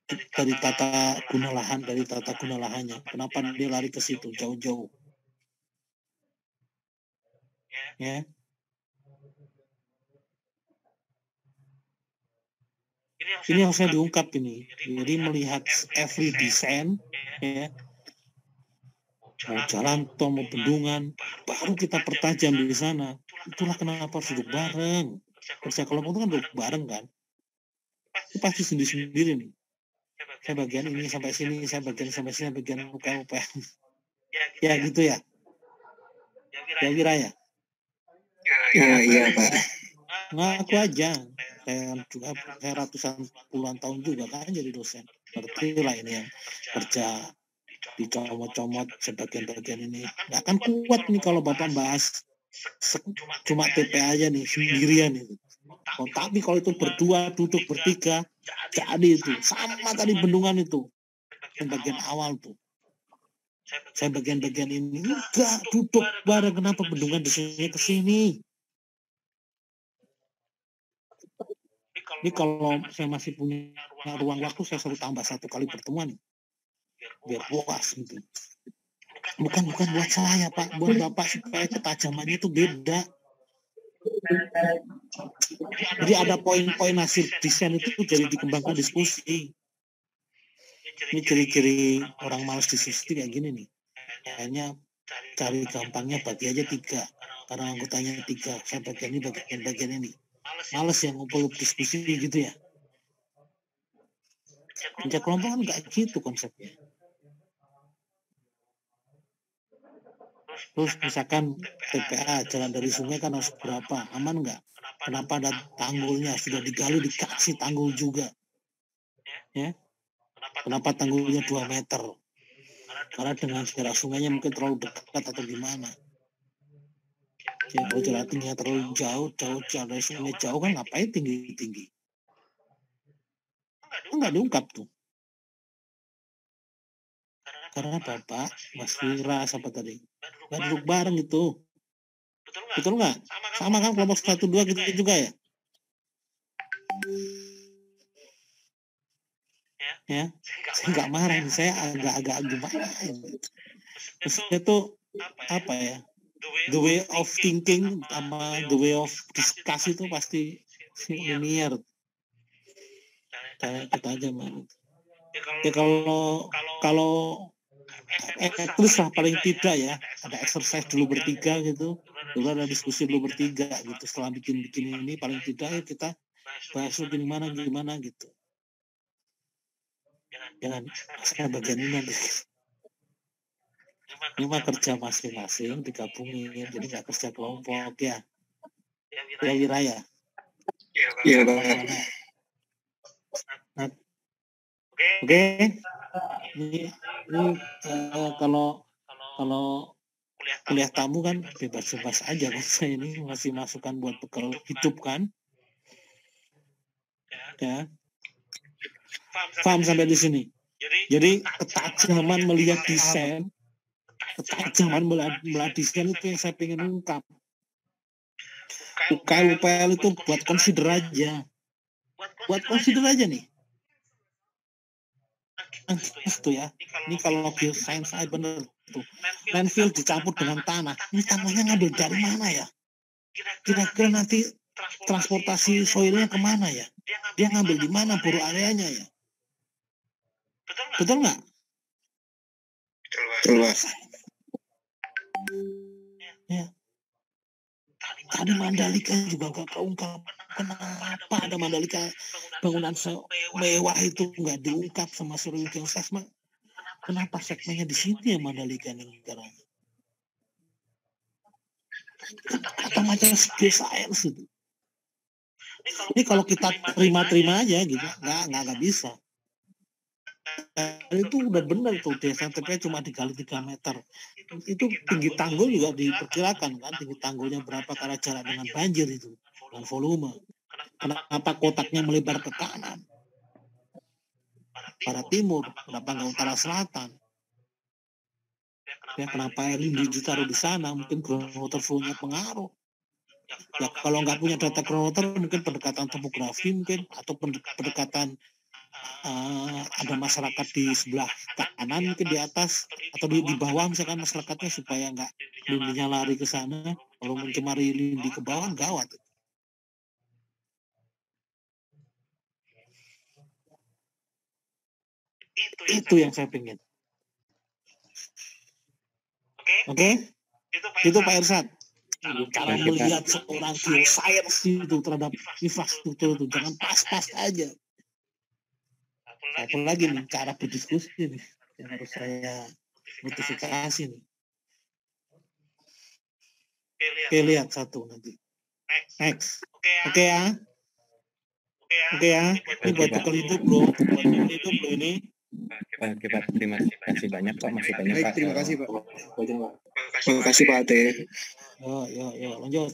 dari tata guna lahannya, kenapa dia lari ke situ jauh-jauh? Ya. Ini harusnya diungkap ini. Jadi melihat every design, ya, mau jalan tol, mau bendungan, baru kita pertajam di sana. Itulah kenapa harus duduk bareng. Kerja kelompok itu kan duduk bareng kan. Itu pasti sendiri-sendiri nih. Saya bagian ini sampai sini, saya bagian sampai sini, bagian UPM. Ya gitu ya. Ya kira ya. Iya Pak. Ngaku aja. Saya ratusan puluhan tahun juga kan jadi dosen. Ngerti lah ini yang kerja dicomot-comot sebagian-bagian ini. Nggak akan kuat nih kalau Bapak bahas cuma TP aja nih, sendirian itu. Oh, tapi kalau itu berdua, duduk bertiga, jadi itu. Sama tadi bendungan itu. Yang bagian awal tuh. Saya bagian-bagian ini. Enggak, duduk bareng. Kenapa bendungan di sini ke sini? Ini kalau saya masih punya ruang waktu, saya selalu tambah 1 kali pertemuan. Biar puas gitu. Bukan buat saya Pak, buat Bapak supaya ketajamannya itu beda. Jadi ada poin-poin hasil desain itu jadi dikembangkan diskusi. Ini ciri-ciri orang malas diskusi kayak gini nih. Kayaknya cari gampangnya bagi aja 3. Karena anggotanya 3. Saya bagian ini, bagian ini. Males yang ngumpul diskusi gitu ya. Kerja kelompok kan nggak gitu konsepnya. Terus misalkan TPA jalan dari sungai kan harus berapa, aman nggak? Kenapa ada tanggulnya, sudah digali dikasih tanggul juga, ya? Kenapa tanggulnya 2 meter? Karena dengan jarak sungainya mungkin terlalu dekat atau gimana? Ya, kalau jarak tingginya terlalu jauh dari sungai jauh kan ngapain tinggi? Nggak diungkap tuh. Karena Bapak, Mas Wira, siapa tadi? Nggak duduk bareng gitu. Betul nggak? Sama kan kelompok 1-2 gitu juga ya? Ya, saya nggak marah, saya agak gimana. Maksudnya tuh apa ya? the way of thinking sama the way of discuss itu pasti linear. Kayak kita aja man. Ya kalau at least lah paling tidak ya ada exercise dulu bertiga gitu, dulu ada diskusi dulu bertiga gitu. Setelah bikin ini paling tidak ya kita bahas gimana gitu. Jangan saya bagian ini nanti. Ini mah kerja masing-masing digabungin, jadi nggak kerja kelompok ya. Ya Wiraya. Iya Pak. Oke. Ini kalau kuliah tamu kan bebas-bebas aja kan, saya ini masih masukan buat bekal hidup kan. Ya. Paham sampai di sini. Jadi ketajaman melihat desain, ketajaman melihat desain itu yang saya pengen ungkap. UKL itu buat consider aja. Buat consider aja nih. Itu ya. Ini kalau geoscience saya bener tuh. Landfill dicampur dengan tanah. Ini tanahnya ngambil dari mana ya? Kira-kira nanti transportasi soilnya kemana ya? Dia ngambil di mana buru areanya ya? Betul nggak? Betul Pak. Ya. Tadi Mandalika juga nggak keungkap. Kenapa ada Mandalika bangunan mewah itu nggak diungkap sama Sriwijaya Sesma? Kenapa segmennya di sini ya Mandalika nih sekarang? Kata macam science itu. Ini kalau kita terima aja gitu, nggak bisa. Itu udah benar tuh DSMTP cuma digali 3 meter. Itu tinggi tanggul juga diperkirakan kan, tinggi tanggulnya berapa karena jarak dengan banjir itu dan volume. Kenapa kotaknya melebar ke kanan? Barat timur, kenapa nggak utara selatan? Ya kenapa air lindi ditaruh di sana? Mungkin groundwater flow-nya pengaruh. Ya kalau nggak punya data groundwater mungkin pendekatan topografi mungkin atau pendekatan ada masyarakat di sebelah kanan mungkin di atas atau di bawah misalkan masyarakatnya supaya nggak lindinya lari ke sana. Kalau mencemari lindi ke bawah gawat. Itu yang saya pengen. Oke? Itu Pak Irsad. Cara melihat seorang geoscience itu terhadap infrastruktur itu jangan pas-pas aja. Apalagi nih cara berdiskusi nih yang harus saya notifikasi nih. Oke, lihat satu nanti. Next. Oke ya. Ini buat bekal hidup loh. Buat bekal hidup loh ini. Oke Pak, terima kasih banyak Pak masukannya Pak. Terima kasih Pak. Terima kasih Pak Ate. Yo, lanjut.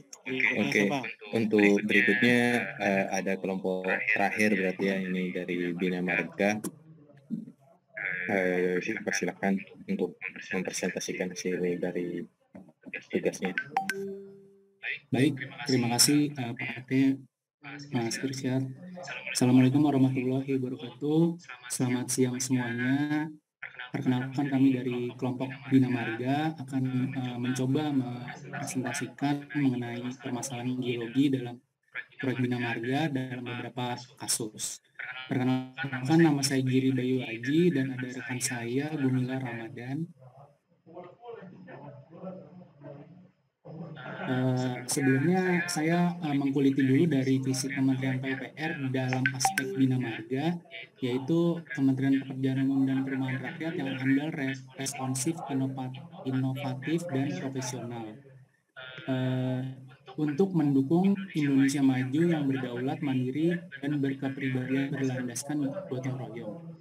Oke, untuk berikutnya ada kelompok terakhir berarti ya, ini dari Bina Marga. Silakan untuk mempresentasikan hasil dari tugasnya. Baik, terima kasih Pak Ate, Mas Irsyad. Assalamualaikum warahmatullahi wabarakatuh. Selamat siang semuanya. Perkenalkan kami dari kelompok Bina Marga akan mencoba mempresentasikan mengenai permasalahan geologi dalam proyek Bina Marga dalam beberapa kasus. Perkenalkan, nama saya Giri Bayu Aji dan ada rekan saya Gumila Ramadan. Sebelumnya saya mengkuliti dulu dari visi Kementerian PUPR dalam aspek Bina Marga, yaitu Kementerian Pekerjaan Umum dan Perumahan Rakyat yang andal responsif, inovatif dan profesional untuk mendukung Indonesia maju yang berdaulat, mandiri, dan berkepribadian berlandaskan gotong royong.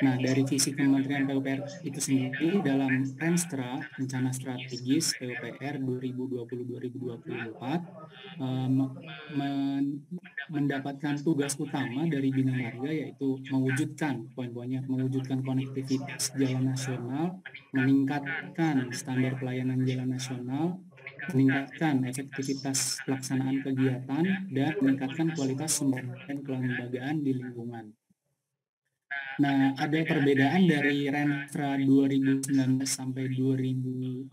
Nah, dari visi Kementerian PUPR itu sendiri dalam Renstra, Rencana Strategis PUPR 2020-2024, mendapatkan tugas utama dari Bina Marga, yaitu mewujudkan, poin-poinnya, mewujudkan konektivitas jalan nasional, meningkatkan standar pelayanan jalan nasional, meningkatkan efektivitas pelaksanaan kegiatan, dan meningkatkan kualitas sumber dan kelembagaan di lingkungan. Nah, ada perbedaan dari Renstra 2019 sampai 2024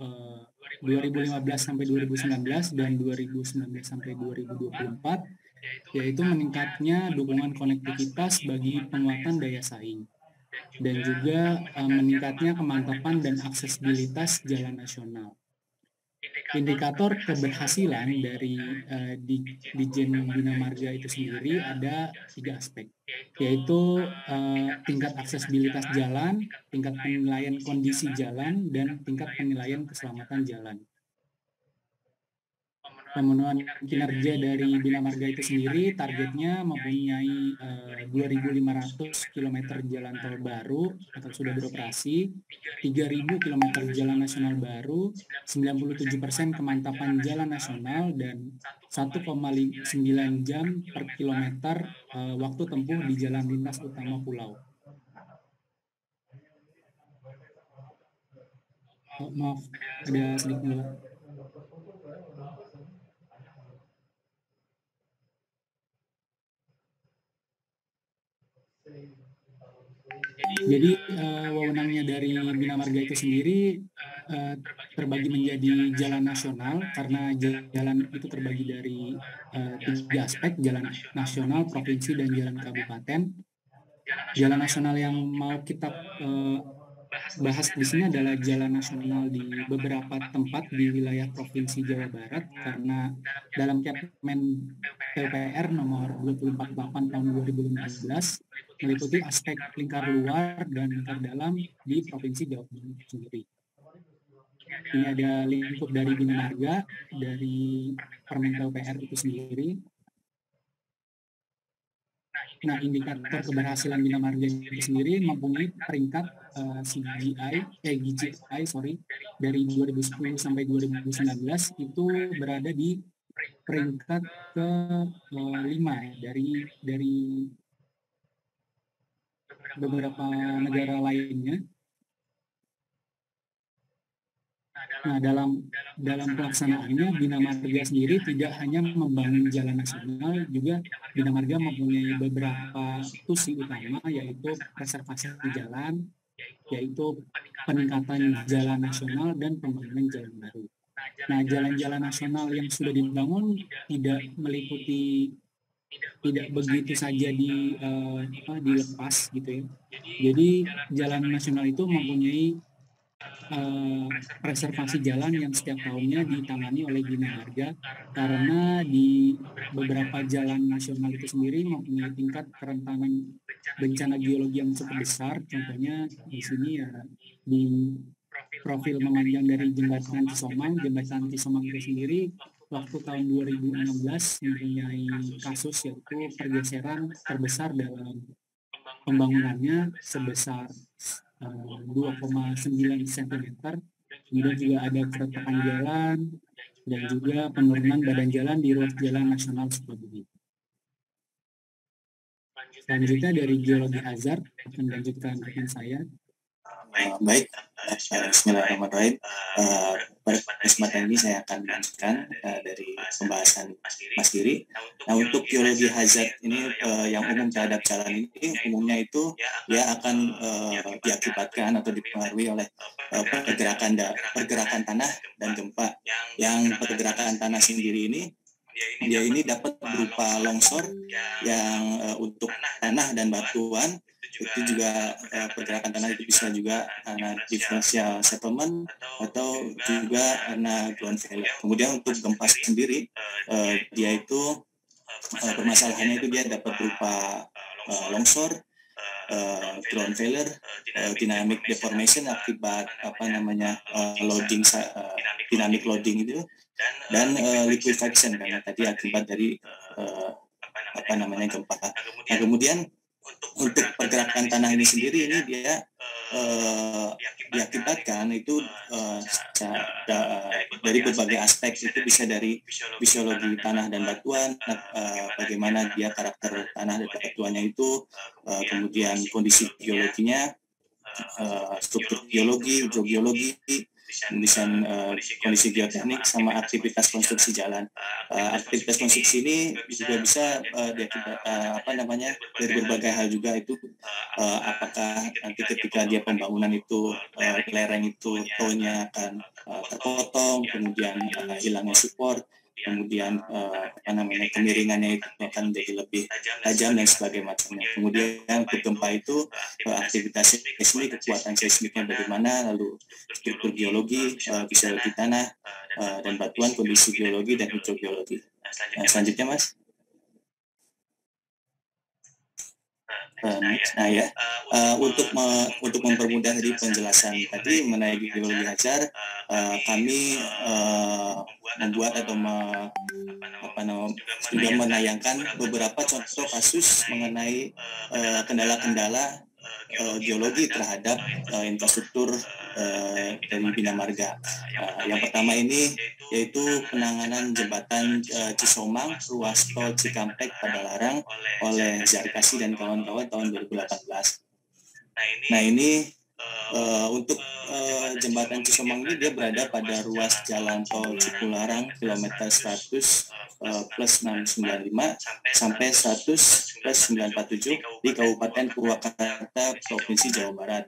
2015 sampai 2019 dan 2019 sampai 2024, yaitu meningkatnya dukungan konektivitas bagi penguatan daya saing dan juga meningkatnya kemantapan dan aksesibilitas jalan nasional. Indikator keberhasilan dari Dijen Bina Marga itu sendiri ada 3 aspek, yaitu tingkat aksesibilitas jalan, tingkat penilaian kondisi jalan, dan tingkat penilaian keselamatan jalan. Pemenuhan kinerja dari Bina Marga itu sendiri targetnya mempunyai 2.500 km jalan tol baru atau sudah beroperasi, 3.000 km jalan nasional baru, 97% kemantapan jalan nasional, dan 1,9 jam per kilometer waktu tempuh di jalan lintas utama pulau. Maaf, ada sedikit dulu. Jadi wewenangnya dari Bina Marga itu sendiri terbagi menjadi jalan nasional, karena jalan itu terbagi dari 3 aspek, jalan nasional, provinsi, dan jalan kabupaten. Jalan nasional yang mau kita bahas di sini adalah jalan nasional di beberapa tempat di wilayah Provinsi Jawa Barat, karena dalam Kepmen PUPR nomor 248 tahun 2015 meliputi aspek lingkar luar dan lingkar dalam di Provinsi Jawa Barat sendiri. Ini ada lingkup dari Bina Marga, dari Permen PUPR itu sendiri. Nah, indikator keberhasilan Bina Marga itu sendiri mempunyai peringkat GCI dari 2010 sampai 2019 itu berada di peringkat ke-5 dari beberapa negara lainnya. Nah, dalam pelaksanaannya Bina Marga sendiri tidak hanya membangun jalan nasional, juga Bina Marga mempunyai beberapa tusi utama, yaitu preservasi jalan, yaitu peningkatan jalan nasional dan pembangunan jalan baru. Nah, jalan-jalan nasional yang sudah dibangun tidak begitu saja dilepas gitu ya. Jadi jalan nasional itu mempunyai preservasi jalan yang setiap tahunnya ditangani oleh Bina Marga, karena di beberapa jalan nasional itu sendiri mempunyai tingkat kerentanan bencana geologi yang cukup besar. Contohnya di sini ya di profil memanjang dari jembatan Cisomang itu sendiri waktu tahun 2016 mempunyai kasus yaitu pergeseran terbesar dalam pembangunannya sebesar 2,9 cm. Kemudian juga ada keretakan jalan dan juga penurunan badan jalan di ruas jalan nasional Sukabumi. Selanjutnya dari geologi hazard akan dilanjutkan rekan saya. Baik, bismillahirrahmanirrahim. Pada kesempatan ini saya akan melanjutkan dari pembahasan Mas Giri. Nah, untuk geologi hazard ini yang umum terhadap jalan ini umumnya itu dia akan diakibatkan atau dipengaruhi oleh pergerakan tanah dan gempa. Yang pergerakan tanah sendiri ini dia ini dapat berupa longsor yang untuk tanah dan batuan. Itu juga pergerakan tanah itu bisa juga karena differential settlement atau juga karena ground failure. Kemudian untuk gempa sendiri dia itu permasalahannya itu dia dapat berupa longsor, ground failure, dynamic deformation akibat dynamic loading itu, dan liquefaction karena tadi akibat dari gempa. Nah, kemudian untuk pergerakan tanah ini sendiri ini dia diakibatkan itu dari berbagai aspek. Itu bisa dari fisiologi tanah dan batuan, bagaimana dia karakter tanah dan batuannya itu, kemudian kondisi geologinya, struktur geologi, hidrogeologi, kondisi geoteknik sama aktivitas konstruksi jalan. Aktivitas konstruksi ini juga bisa dari berbagai hal juga, itu apakah nanti ketika dia pembangunan itu lereng itu taunya akan terpotong, kemudian hilangnya support, kemudian kemiringannya itu akan menjadi lebih tajam dan sebagainya macamnya. Kemudian untuk gempa itu aktivitas seismik, kekuatan seismiknya bagaimana, lalu struktur geologi, fisiologi tanah dan batuan, kondisi geologi dan hidrogeologi. Selanjutnya Mas. Untuk mempermudah dari penjelasan tadi mengenai geologi hajar, kami membuat atau juga menayangkan beberapa contoh kasus mengenai kendala-kendala geologi terhadap infrastruktur dari Bina Marga. Yang pertama ini yaitu penanganan jembatan Cisomang ruas tol Cikampek Padalarang oleh Zarkasi dan kawan-kawan tahun 2018. Nah ini untuk jembatan Cisomang ini dia berada pada ruas jalan tol Cipularang kilometer 100 plus 695 sampai 100 plus 947 di Kabupaten Purwakarta, Provinsi Jawa Barat.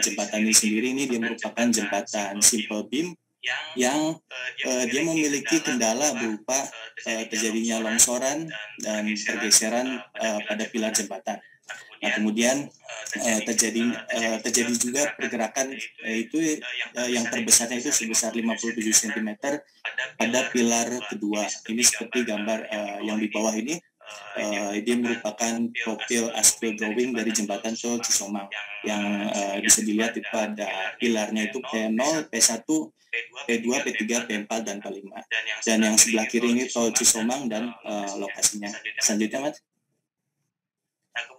Jembatan ini sendiri ini dia merupakan jembatan simple beam yang dia memiliki kendala berupa terjadinya longsoran dan pergeseran pada pilar jembatan. Nah, kemudian terjadi juga pergerakan itu yang terbesarnya itu sebesar 57 cm pada pilar kedua. Ini seperti gambar yang di bawah ini. Dia merupakan profil aspil drawing dari jembatan tol Cisomang yang bisa dilihat itu ada pilarnya itu P0, P1, P2, P3, P4, dan P5. Dan yang sebelah kiri ini tol Cisomang dan lokasinya. Selanjutnya Mas.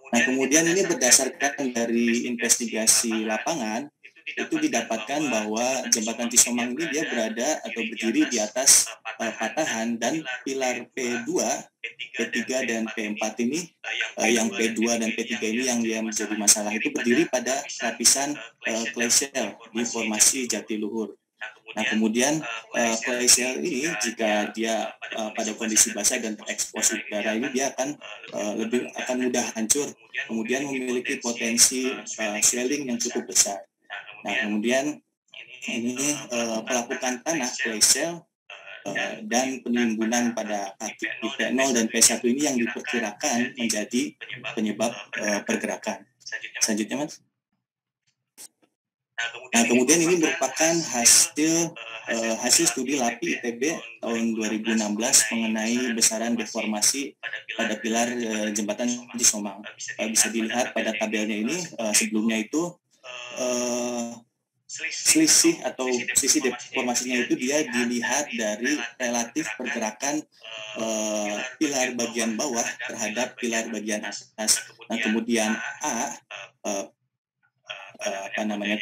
Nah, kemudian ini berdasarkan dari investigasi lapangan, itu didapatkan bahwa jembatan Cisomang ini dia berada atau berdiri di atas patahan, dan pilar P2, P3, dan P4 ini, yang P2 dan P3 ini yang dia menjadi masalah itu berdiri pada lapisan clay shell di formasi Jatiluhur. Nah, kemudian clay shell ini jika dia pada kondisi basah dan terekspos udara ini dia akan mudah hancur, kemudian memiliki potensi swelling yang cukup besar. Nah, kemudian ini pelapukan tanah clay shell dan penimbunan pada kaki P0 dan P1 ini yang diperkirakan menjadi penyebab pergerakan. Selanjutnya Mas. Nah, kemudian ini merupakan hasil studi LAPI ITB tahun 2016 mengenai besaran deformasi pada pilar jembatan Cisomang. Bisa dilihat pada tabelnya ini, sebelumnya itu selisih atau sisi deformasinya itu dia dilihat dari relatif pergerakan pilar bagian bawah terhadap pilar bagian atas. Nah, kemudian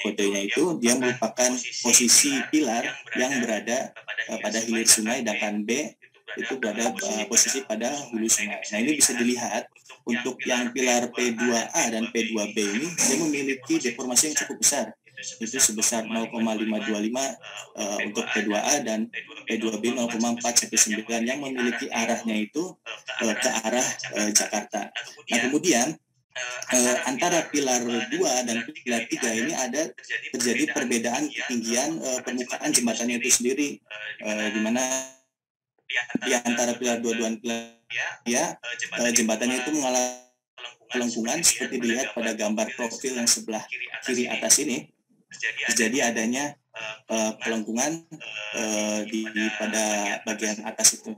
kodenya itu dia merupakan posisi pilar yang berada pada hilir sungai, sedangkan B itu berada posisi pada hulu sungai. Nah, ini bisa dilihat untuk yang pilar P2A dan P2B ini dia memiliki deformasi yang cukup besar. Itu sebesar 0,525 untuk P2A dan P2B 0,419 yang memiliki arahnya itu ke arah Jakarta. Nah, kemudian antara pilar 2 dan pilar 3 ini terjadi perbedaan ketinggian permukaan jembatannya itu sendiri, di mana di antara pilar 2 dan pilar 3 jembatannya itu mengalami pelengkungan seperti dilihat pada gambar profil yang sebelah kiri atas ini. Terjadi adanya pelengkungan pada bagian atas itu.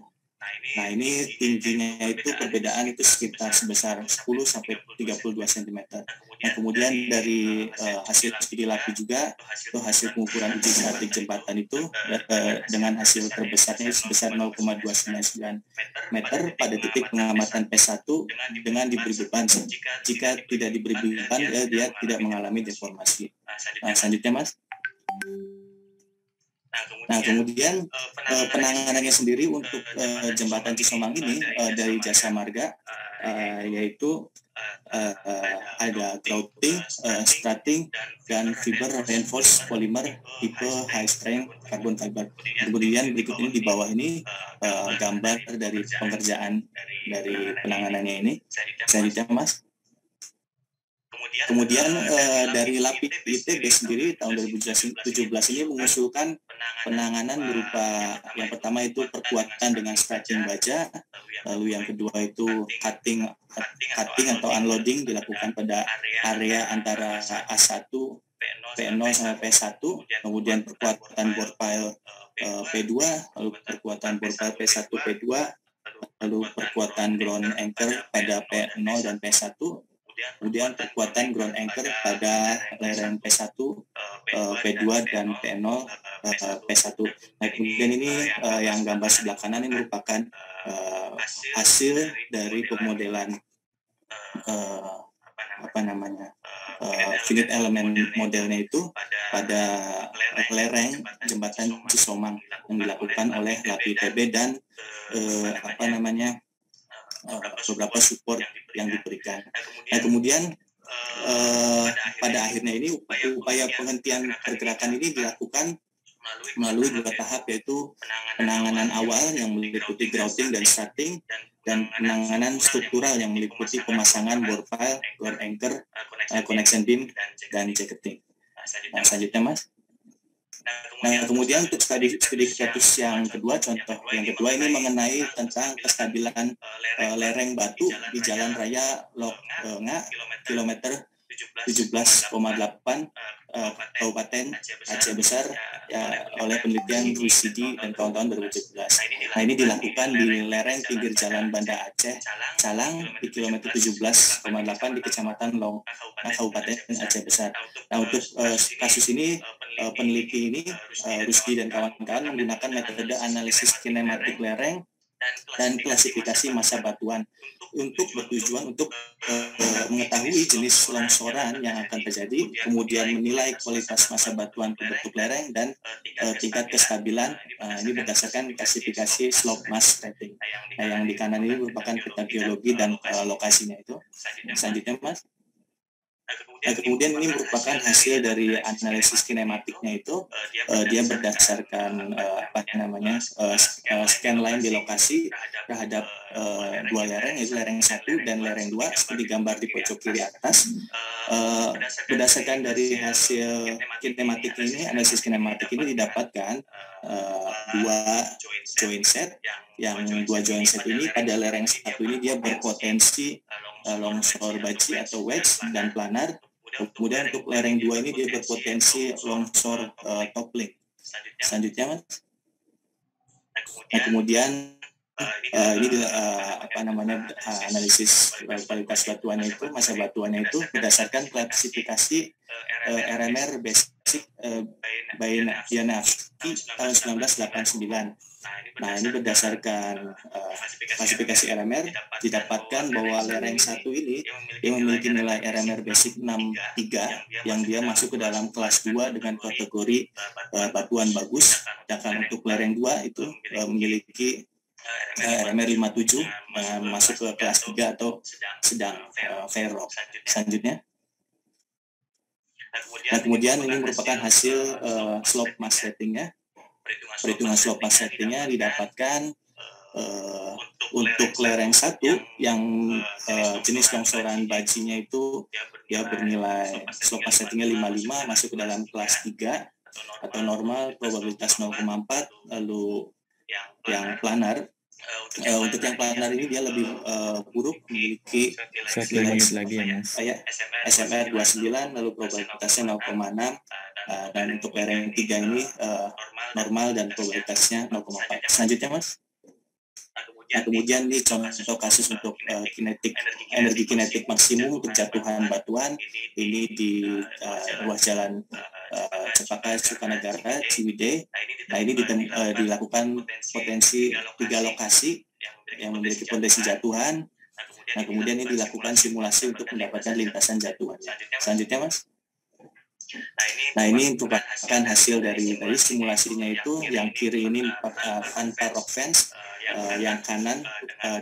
Nah, ini tingginya itu perbedaan itu sekitar sebesar 10 sampai 32 cm. Nah, kemudian dari hasil studi LAPI juga itu hasil pengukuran uji statik jembatan itu dengan hasil terbesarnya sebesar 0,299 meter pada titik pengamatan P1 dengan diberi beban. Jika tidak diberi beban dia tidak mengalami deformasi. Nah, selanjutnya Mas. Nah, kemudian penanganannya sendiri untuk jembatan Cisomang ini dari Jasa Marga yaitu ada grouting, strutting, dan fiber reinforced polymer tipe high strength carbon fiber. Kemudian berikut ini di bawah ini gambar dari pengerjaan dari penanganannya ini. Selanjutnya Mas. Kemudian dari LAPI ITB sendiri tahun 2017 ini mengusulkan penanganan berupa yang pertama itu perkuatan dengan stretching baja, lalu yang kedua itu cutting atau unloading dilakukan pada area antara A1, P0 sampai P1, kemudian perkuatan board pile P2, lalu perkuatan board pile P1, P2, lalu perkuatan ground anchor pada P0 dan P1, kemudian perkuatan ground anchor pada lereng P1, P2 dan P0, P1. Nah, kemudian ini yang gambar sebelah kanan ini merupakan hasil dari pemodelan finite element modelnya itu pada lereng jembatan Cisomang yang dilakukan oleh LAPI ITB dan beberapa support yang diberikan. Nah, kemudian pada akhirnya ini upaya penghentian pergerakan ini dilakukan melalui dua tahap, yaitu penanganan awal yang meliputi grouting dan strutting, dan penanganan struktural yang meliputi pemasangan board pile, ground anchor, connection beam, dan jacketing. Nah, selanjutnya Mas. Nah, kemudian untuk studi status yang kedua, contoh yang kedua ini mengenai tentang kestabilan lereng batu di Jalan Raya Loknga, kilometer 17,8 Kabupaten Aceh Besar ya, oleh penelitian Rusidi dan kawan-kawan 2017. Nah, ini dilakukan di lereng pinggir Jalan Banda Aceh, Calang di kilometer 17,8 di Kecamatan Loknga, Kabupaten Aceh Besar. Nah, untuk kasus ini peneliti ini Rusdi dan kawan-kawan menggunakan metode analisis kinematik lereng dan klasifikasi massa batuan untuk bertujuan untuk mengetahui jenis longsoran yang akan terjadi, kemudian menilai kualitas massa batuan pembentuk lereng dan tingkat kestabilan. Ini berdasarkan klasifikasi slope mass rating. Nah, yang di kanan ini merupakan peta geologi dan lokasinya itu. Selanjutnya Mas. Nah, kemudian ini merupakan hasil dari analisis kinematiknya itu, dia berdasarkan scan line di lokasi terhadap dua lereng, yaitu lereng 1 dan lereng 2 seperti gambar di pojok kiri atas. Berdasarkan dari hasil kinematik ini, analisis kinematik ini didapatkan dua joint set, yang dua joint set ini pada lereng 1 ini dia berpotensi longsor baji atau wedge dan planar. Kemudian untuk lereng 2 ini dia berpotensi longsor toppling. Selanjutnya Mas. Nah, kemudian ini analisis kualitas batuannya itu, massa batuannya itu berdasarkan klasifikasi RMR basic by Yanavsky tahun 1989. Nah, ini berdasarkan klasifikasi RMR didapatkan bahwa lereng 1 ini dia memiliki nilai RMR basic 63 yang dia masuk ke dalam kelas 2 dengan kategori batuan bagus. Sedangkan untuk lereng 2 itu memiliki RMR 57 masuk ke kelas 3 atau sedang fair rock. Selanjutnya. Nah, kemudian ini merupakan hasil slope mass ratingnya. Perhitungan slope mass ratingnya didapatkan untuk lereng 1 yang jenis longsoran bajinya itu dia bernilai slope mass ratingnya 55 masuk ke dalam kelas 3 atau normal, probabilitas 0,4, lalu yang planar. Untuk yang planar ini dia lebih buruk, memiliki nilai lagi ya Mas. SMR 29, lalu probabilitasnya 0,6, dan untuk lereng 3 ini normal dan probabilitasnya 0,4. Selanjutnya Mas. Nah, kemudian ini contoh kasus untuk energi kinetik maksimum untuk jatuhan batuan ini di ruas jalan Cepaka Sukanagara Ciwidey. Nah, ini dilakukan potensi 3 lokasi yang memiliki potensi jatuhan. Nah, kemudian ini dilakukan simulasi untuk mendapatkan lintasan jatuhan. Selanjutnya Mas. Nah, ini merupakan hasil dari simulasinya itu. Yang kiri ini tanpa rock fence, yang kanan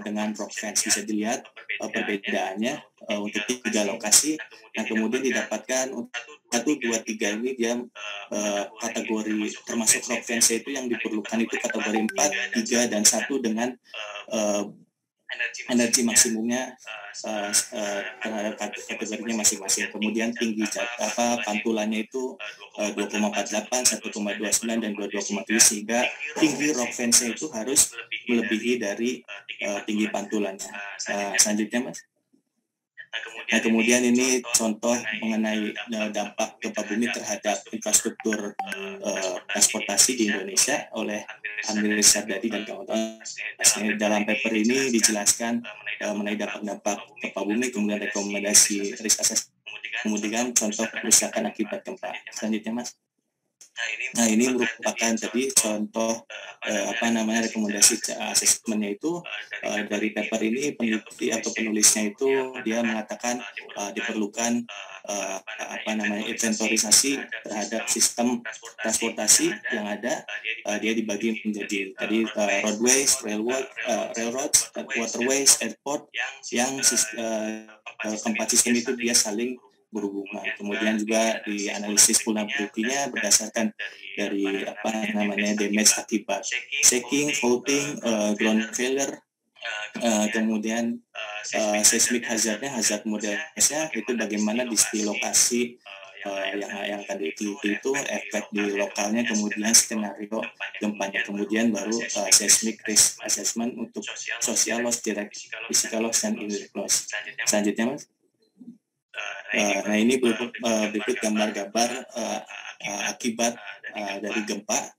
dengan rock fence. Bisa dilihat perbedaannya untuk 3 lokasi. Nah, kemudian didapatkan untuk 1, 2, 3 ini dia kategori termasuk rock fence itu yang diperlukan itu kategori 4, 3, dan 1 dengan energi maksimumnya terhadap kategorinya masing-masing. Kemudian tinggi pantulannya itu 2,48, 1,29 dan 22,7, sehingga tinggi rock fence itu harus melebihi dari tinggi pantulannya. Selanjutnya Mas. Nah, kemudian ini contoh mengenai dampak gempa bumi terhadap infrastruktur transportasi di Indonesia oleh Amir Syardadi dan kawan-kawan. Dalam paper ini dijelaskan mengenai dampak-dampak gempa bumi, kemudian rekomendasi risk assessment, kemudian contoh kerusakan akibat gempa. Selanjutnya Mas. Nah, ini merupakan tadi contoh rekomendasi asesmennya itu dari paper ini. Peneliti atau penulisnya itu dia mengatakan diperlukan inventorisasi terhadap sistem transportasi yang ada. Dia dibagi menjadi tadi roadways, railroads, waterways, airport, yang keempat sistem itu dia saling berhubungan. Kemudian juga dianalisis vulnerability-nya berdasarkan dari damage akibat shaking, faulting, ground failure, kemudian seismic hazardnya, hazard modelnya itu bagaimana di lokasi yang akan diteliti itu efek di lokalnya, kemudian skenario gempanya, kemudian baru seismic risk assessment untuk social loss, direct physical loss, dan indirect loss. Selanjutnya Mas. Nah, ini berikut gambar-gambar akibat dari gempa,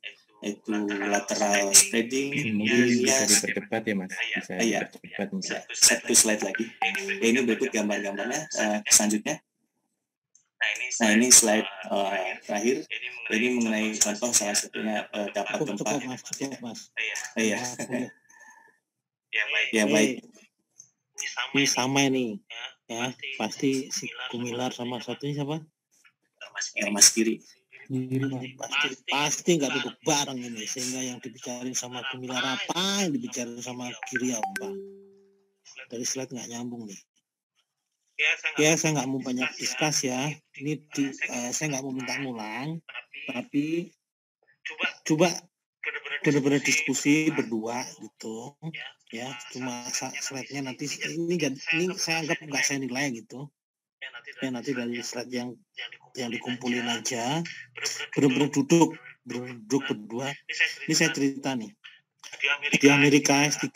yaitu lateral spreading. Mungkin bisa dipercepat ya Mas. Bisa dipercepat. Satu slide lagi. Ini berikut gambar-gambarnya. Selanjutnya. Nah, ini slide terakhir. Ini mengenai contoh salah satunya dampak gempa. Cukup Mas. Iya. Ya baik. Ini sama ini. Ya, pasti si Gumilar sama satunya siapa? Mas Giri. Pasti nggak duduk bareng ini, sehingga yang dibicarain sama Gumilar apa, yang dibicarain sama Giri apa. Dari slide nggak nyambung nih. Ya, saya nggak mau banyak diskus ya. Ini saya nggak mau minta ngulang, tapi coba benar-benar diskusi berdua gitu. Ya, cuma slide-nya nanti ini saya anggap nggak saya nilai gitu. Ya, nanti dari slide yang dikumpulin aja, benar-benar duduk berdua. Ini saya cerita nih. Di Amerika S3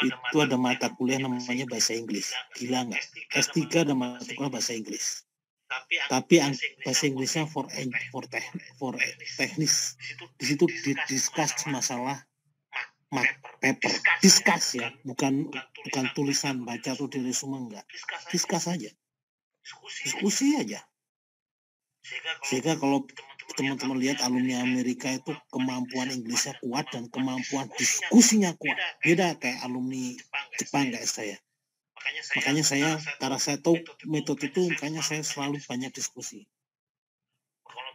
itu ada mata kuliah namanya bahasa Inggris. Gila nggak? S3 ada mata kuliah bahasa Inggris. Tapi bahasa Inggrisnya for teknis. Di situ didiskus masalah paper, diskus ya, bukan tulisan baca atau di resume, enggak, diskus aja, diskusi aja. Sehingga kalau teman-teman lihat alumni Amerika itu kemampuan Inggrisnya kuat dan kemampuan diskusinya kuat, beda kayak alumni Jepang kayak saya. Makanya saya, karena saya tahu metode itu, makanya saya selalu banyak diskusi.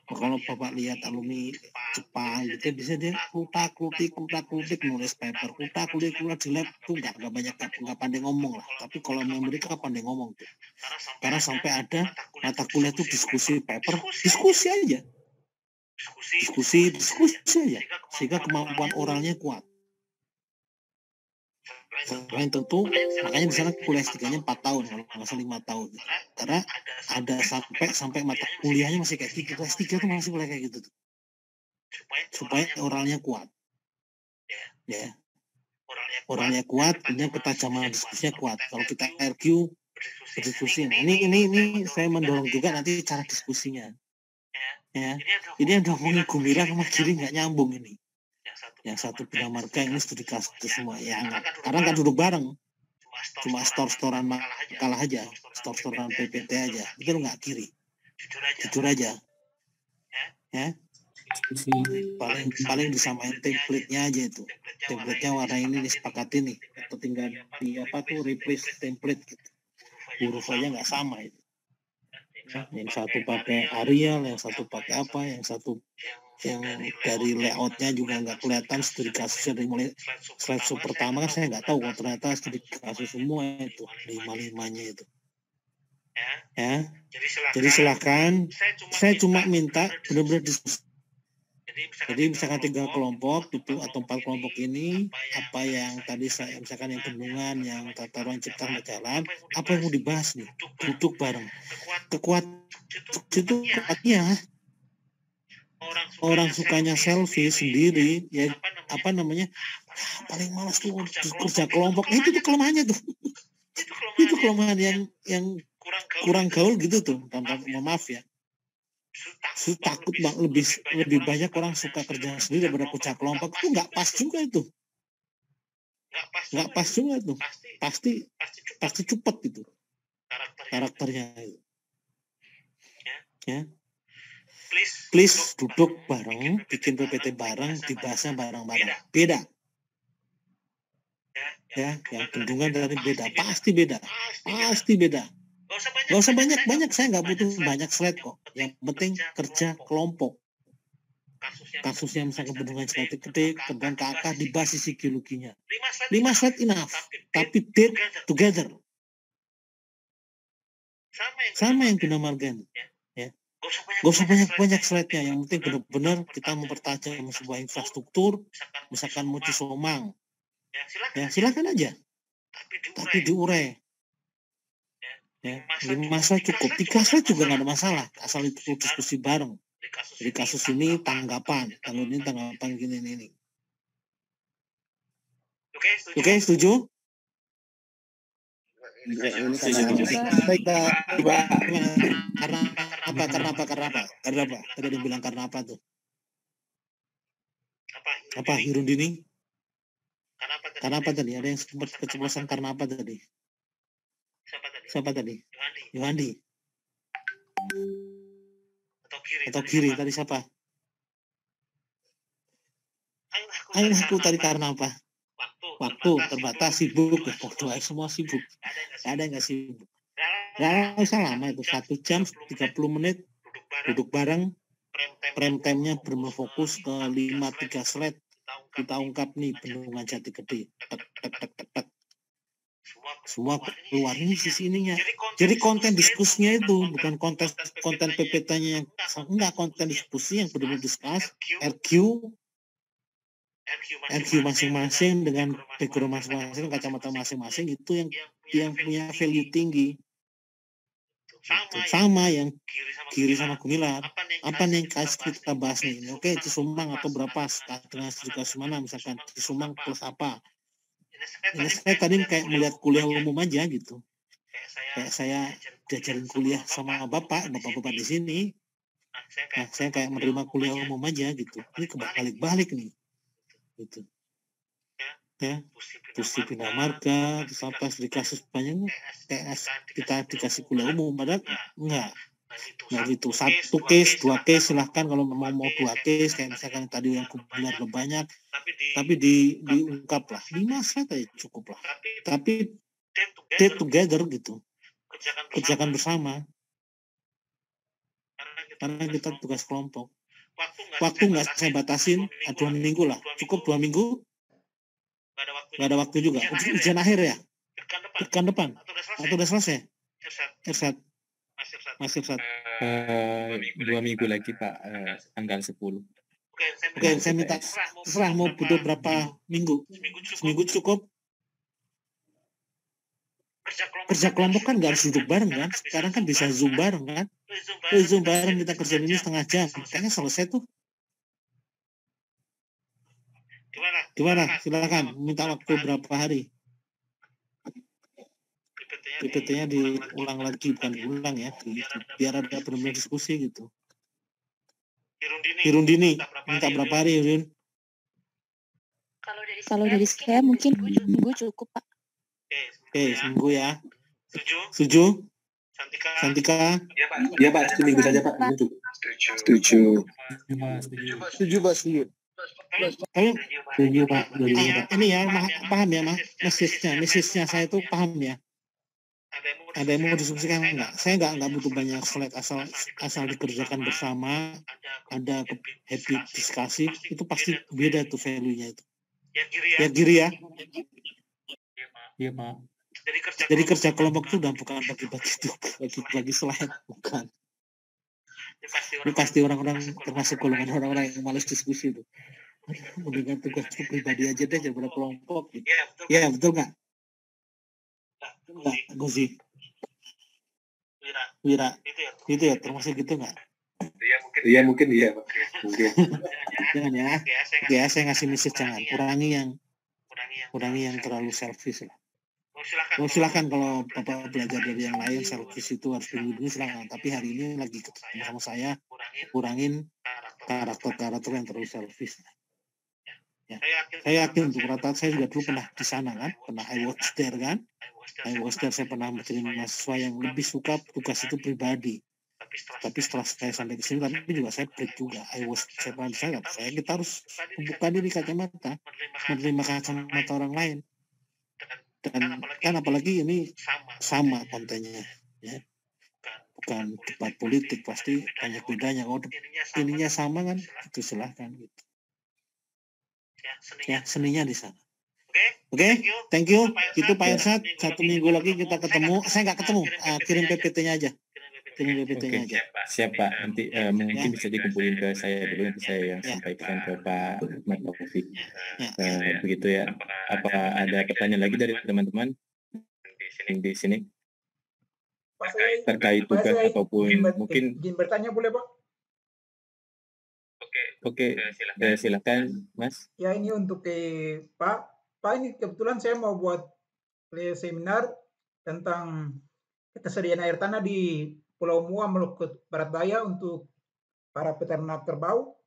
Kalau Bapak lihat alumni Jepang gitu, bisa dia kutak-kutik nulis paper, kutak-kutik di lab tuh nggak pandai ngomong lah. Tapi kalau mereka pandai ngomong tuh, karena sampai ada mata kuliah tuh diskusi paper, diskusi aja, sehingga kemampuan oralnya kuat. Selain tentu, makanya di sana kuliah S3-nya 4 tahun, kalau nggak salah 5 tahun. Karena ada sampai mata kuliahnya masih kayak gitu. S3 tuh masih kuliah kayak gitu tuh. Supaya oralnya kuat. Ya. Oralnya kuat, kemudian ketajaman diskusinya kuat. Kalau kita RQ berdiskusi. Nah, ini saya mendorong juga nanti cara diskusinya. Ya. Ini yang ngomongin Gumilar sama Giri nggak nyambung ini. Yang satu Bina Marga, ini studi kasus semua ya, karena nggak duduk bareng, cuma store-storan kalah aja, store-storan PPT aja, itu nggak Kiri, jujur aja ya. Paling disamain template-nya aja, itu template-nya warna ini disepakatin nih, atau tinggal di replace template gitu. Huruf aja nggak sama itu. Yang satu pakai Arial, yang satu pakai apa, yang satu yang dari layoutnya juga nggak kelihatan studi kasusnya dari mulai slide show pertama kan saya nggak tahu kalau ternyata studi kasus semua itu 5-5-nya itu ya. Jadi silakan, saya cuma minta benar-benar diskusi. Jadi misalkan 3 kelompok itu atau 4 kelompok ini, apa yang tadi saya misalkan yang bendungan, yang tata ruang cipta jalan, apa yang mau dibahas nih, duduk bareng. Kekuatan itu kuatnya orang sukanya selfie sendiri, ya apa namanya, paling malas tuh kerja kelompok. Itu tuh kelemahannya tuh. Itu kelemahan yang kurang gaul gitu tuh. Maaf ya. Takut lebih banyak orang suka kerja sendiri daripada kerja kelompok. Itu nggak pas juga itu. Nggak pas juga tuh. Pasti cepat gitu karakternya itu. Ya. Please duduk bareng, bikin PPT bareng, dibahasnya bareng-bareng. Beda. Ya, yang bendungan tadi beda, pasti beda. Gak usah banyak-banyak, saya nggak butuh banyak slide kok. Yang penting kerja kelompok. Kasusnya misalnya bendungan Jati Gede, kemudian KK dibahas sisi geologinya. 5 slide enough, tapi date together. Sama yang Guna Margan. Ya. Gak usah banyak slide-nya, yang penting benar-benar kita mempertajam sebuah infrastruktur, misalkan Mochi Somang. Ya, silakan aja. Tapi diurai. Ya, 5 slide cukup, 3 slide juga nggak ada masalah, asal itu diskusi bareng. Jadi kasus ini tanggapan, kalau ini tanggapan gini. Oke, setuju? Baik, Pak. Karena apa? Tadi dia bilang karena apa tuh? Apa Hirundini? Karena apa tadi? Ada yang sempat keceplosan karena apa tadi? Siapa tadi? Yohandi. Atau Giri tadi siapa? Aku tadi karena apa? Waktu terbatas, sibuk. Doa semua sibuk. Ada nggak sibuk? Nggak usah lama itu, 1 jam 30 menit duduk bareng. Prime time-nya berfokus ke 5-3 slide. Kita ungkap nih bendungan Jati Gede. Semua keluar ini sisi ininya. Jadi konten diskusinya itu bukan konten PPT-nya yang enggak, konten diskusi yang benar-benar diskus, RQ masing-masing dengan background masing-masing, kacamata masing-masing, itu yang punya value tinggi. Sama yang Giri sama Gumilar. Apa nih kita bahas nih? Oke, Cisumang atau berapa dengan studi mana misalkan Cisumang plus apa? Ini saya tadi kayak melihat kuliah umum aja gitu. Kayak saya diajarin kuliah sama bapak di sini. Nah, saya kayak menerima kuliah umum aja gitu. Ini kebalik-balik nih. Gitu. Ya, Pusti Bina Marga, terus apa studi kasus banyak kayak kita dikasih kuliah umum, padahal enggak. Nah gitu, 1 case, 2 case silahkan kalau mau 2 case, kayak misalkan tadi yang benar banyak, tapi diungkap lah, 5 slide aja cukup lah. Tapi date together gitu, kerjakan bersama. Karena kita tugas kelompok. Waktu nggak saya batasin, 2 minggu lah, cukup 2 minggu. Nggak ada waktu juga. Ujian akhir ya? Pekan depan? Atau udah selesai? Irsad. Masih 2 minggu lagi Pak, tanggal 10. Oke, saya minta terserah mau butuh berapa minggu. Seminggu cukup. Kerja kelompok kan nggak harus duduk bareng kan. Sekarang kan bisa Zoom bareng kan. Zoom bareng kita kerjain ini setengah jam. Kayaknya selesai tuh. Gimana? Silakan. Minta waktu berapa hari? PPT-nya diulang lagi, bukan diulang ya. Biar ada benar-benar diskusi gitu. Hirundini, minta berapa hari Hirun? Kalau dari saya mungkin minggu cukup Pak. Oke, seminggu ya. Setuju? Santika? Iya Pak, seminggu saja Pak. Setuju. Setuju Pak, setuju. Setuju Pak. Ini ya, paham ya Mas? Mesisnya saya itu paham ya. Ada yang mau diskusikan enggak? Saya enggak butuh banyak slide, asal dikerjakan bersama, ada happy diskusi, itu pasti beda tuh value-nya itu. Ya Giri ya. Iya Pak. Jadi kerja kelompok itu udah bukan bagi slide, bukan. Ini pasti orang-orang termasuk golongan orang-orang yang malas diskusi itu. Mendingan tugas pribadi aja deh, jangan kelompok. Gitu. Ya betul nggak? Enggak, Gozi. Wira. Itu ya termasuk gitu nggak? Iya mungkin iya. Mungkin. Jangan ya. Ya saya ngasih message, jangan kurangi yang terlalu selfish lah. Silakan kalau Bapak belajar dari yang lain, selfish itu harus dilindungi, silakan. Tapi hari ini lagi ketemu sama saya, kurangin karakter yang terlalu selfish. Ya. Saya yakin untuk rata, saya juga dulu pernah di sana kan, pernah I was there kan. I was there, saya pernah menjadi mahasiswa yang lebih suka tugas itu pribadi. Tapi setelah saya sampai ke sini, tapi juga saya break juga. Saya kita harus membuka diri kacamata, menerima kacamata orang lain. Dan kan apalagi ini sama kontennya, ya. Bukan debat politik, pasti banyak bedanya. Kalau ininya sama kan, itu silahkan gitu. Ya, seninya di sana. Oke, thank you. Itu Pak Irsad, 1 minggu lagi kita ketemu. Saya nggak ketemu, kirim PPT-nya aja. Oke, siap Pak. Nanti mungkin bisa dikumpulin ke saya dulu, nanti saya yang sampaikan ke Pak Ahmad Taufik. Begitu ya. Apa ada pertanyaan lagi dari teman-teman di sini terkait tugas ataupun mungkin? Izin bertanya boleh Pak? Oke, silakan Mas. Ya ini untuk Pak ini kebetulan saya mau buat seminar tentang ketersediaan air tanah di Pulau Mua, Maluku Barat Daya untuk para peternak kerbau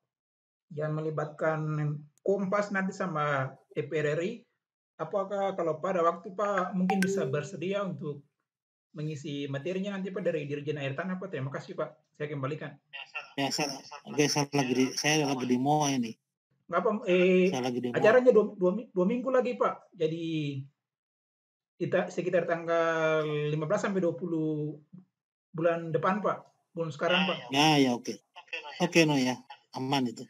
yang melibatkan Kompas nanti sama DPR RI. Apakah kalau pada waktu Pak mungkin bisa bersedia untuk mengisi materinya nanti Pak dari Dirjen Air Tanah Pak? Terima kasih Pak. Saya kembalikan. Ya, saya lagi di MOA ini. Ngapa? Acaranya dua minggu lagi Pak. Jadi kita sekitar tanggal 15 sampai 20 bulan depan Pak, bulan sekarang Pak. Ya oke. Oke no ya, aman itu.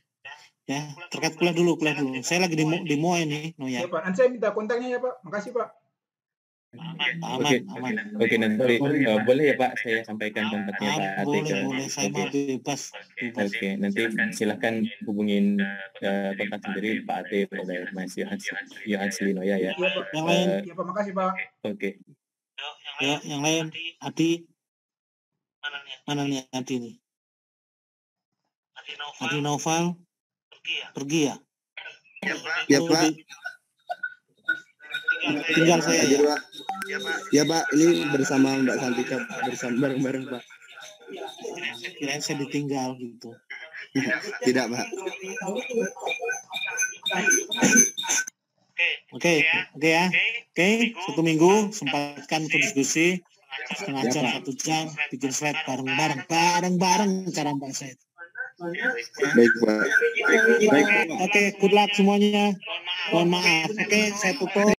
Ya, terkait kuliah dulu. Saya lagi di MOA ini no ya. Ya Pak, nanti saya minta kontaknya ya Pak. Makasih Pak. Aman. Oke, nanti boleh ya Pak saya sampaikan kontaknya Pak Ati ke. Boleh, saya mau bebas. Oke, nanti silahkan hubungin kontak sendiri Pak Ati oleh Mas Yohan Slinoya ya. Iya Pak. Yang lain, ya Pak, makasih Pak. Oke. Ya, yang lain Ati. Mana nih Ati nih? Ati Noval. Pergi ya? Ya Pak. Tinggal saya ya. Ya Pak, ini bersama Mbak Santika, bersama bareng-bareng Pak. Kirain saya ditinggal gitu. Tidak Pak. Oke ya. Oke, 1 minggu sempatkan untuk diskusi setengah jam, 1 jam, bikin slide bareng-bareng cara Mbak saya. Baik Pak. Oke, good luck semuanya. Mohon maaf. Oke, saya tutup.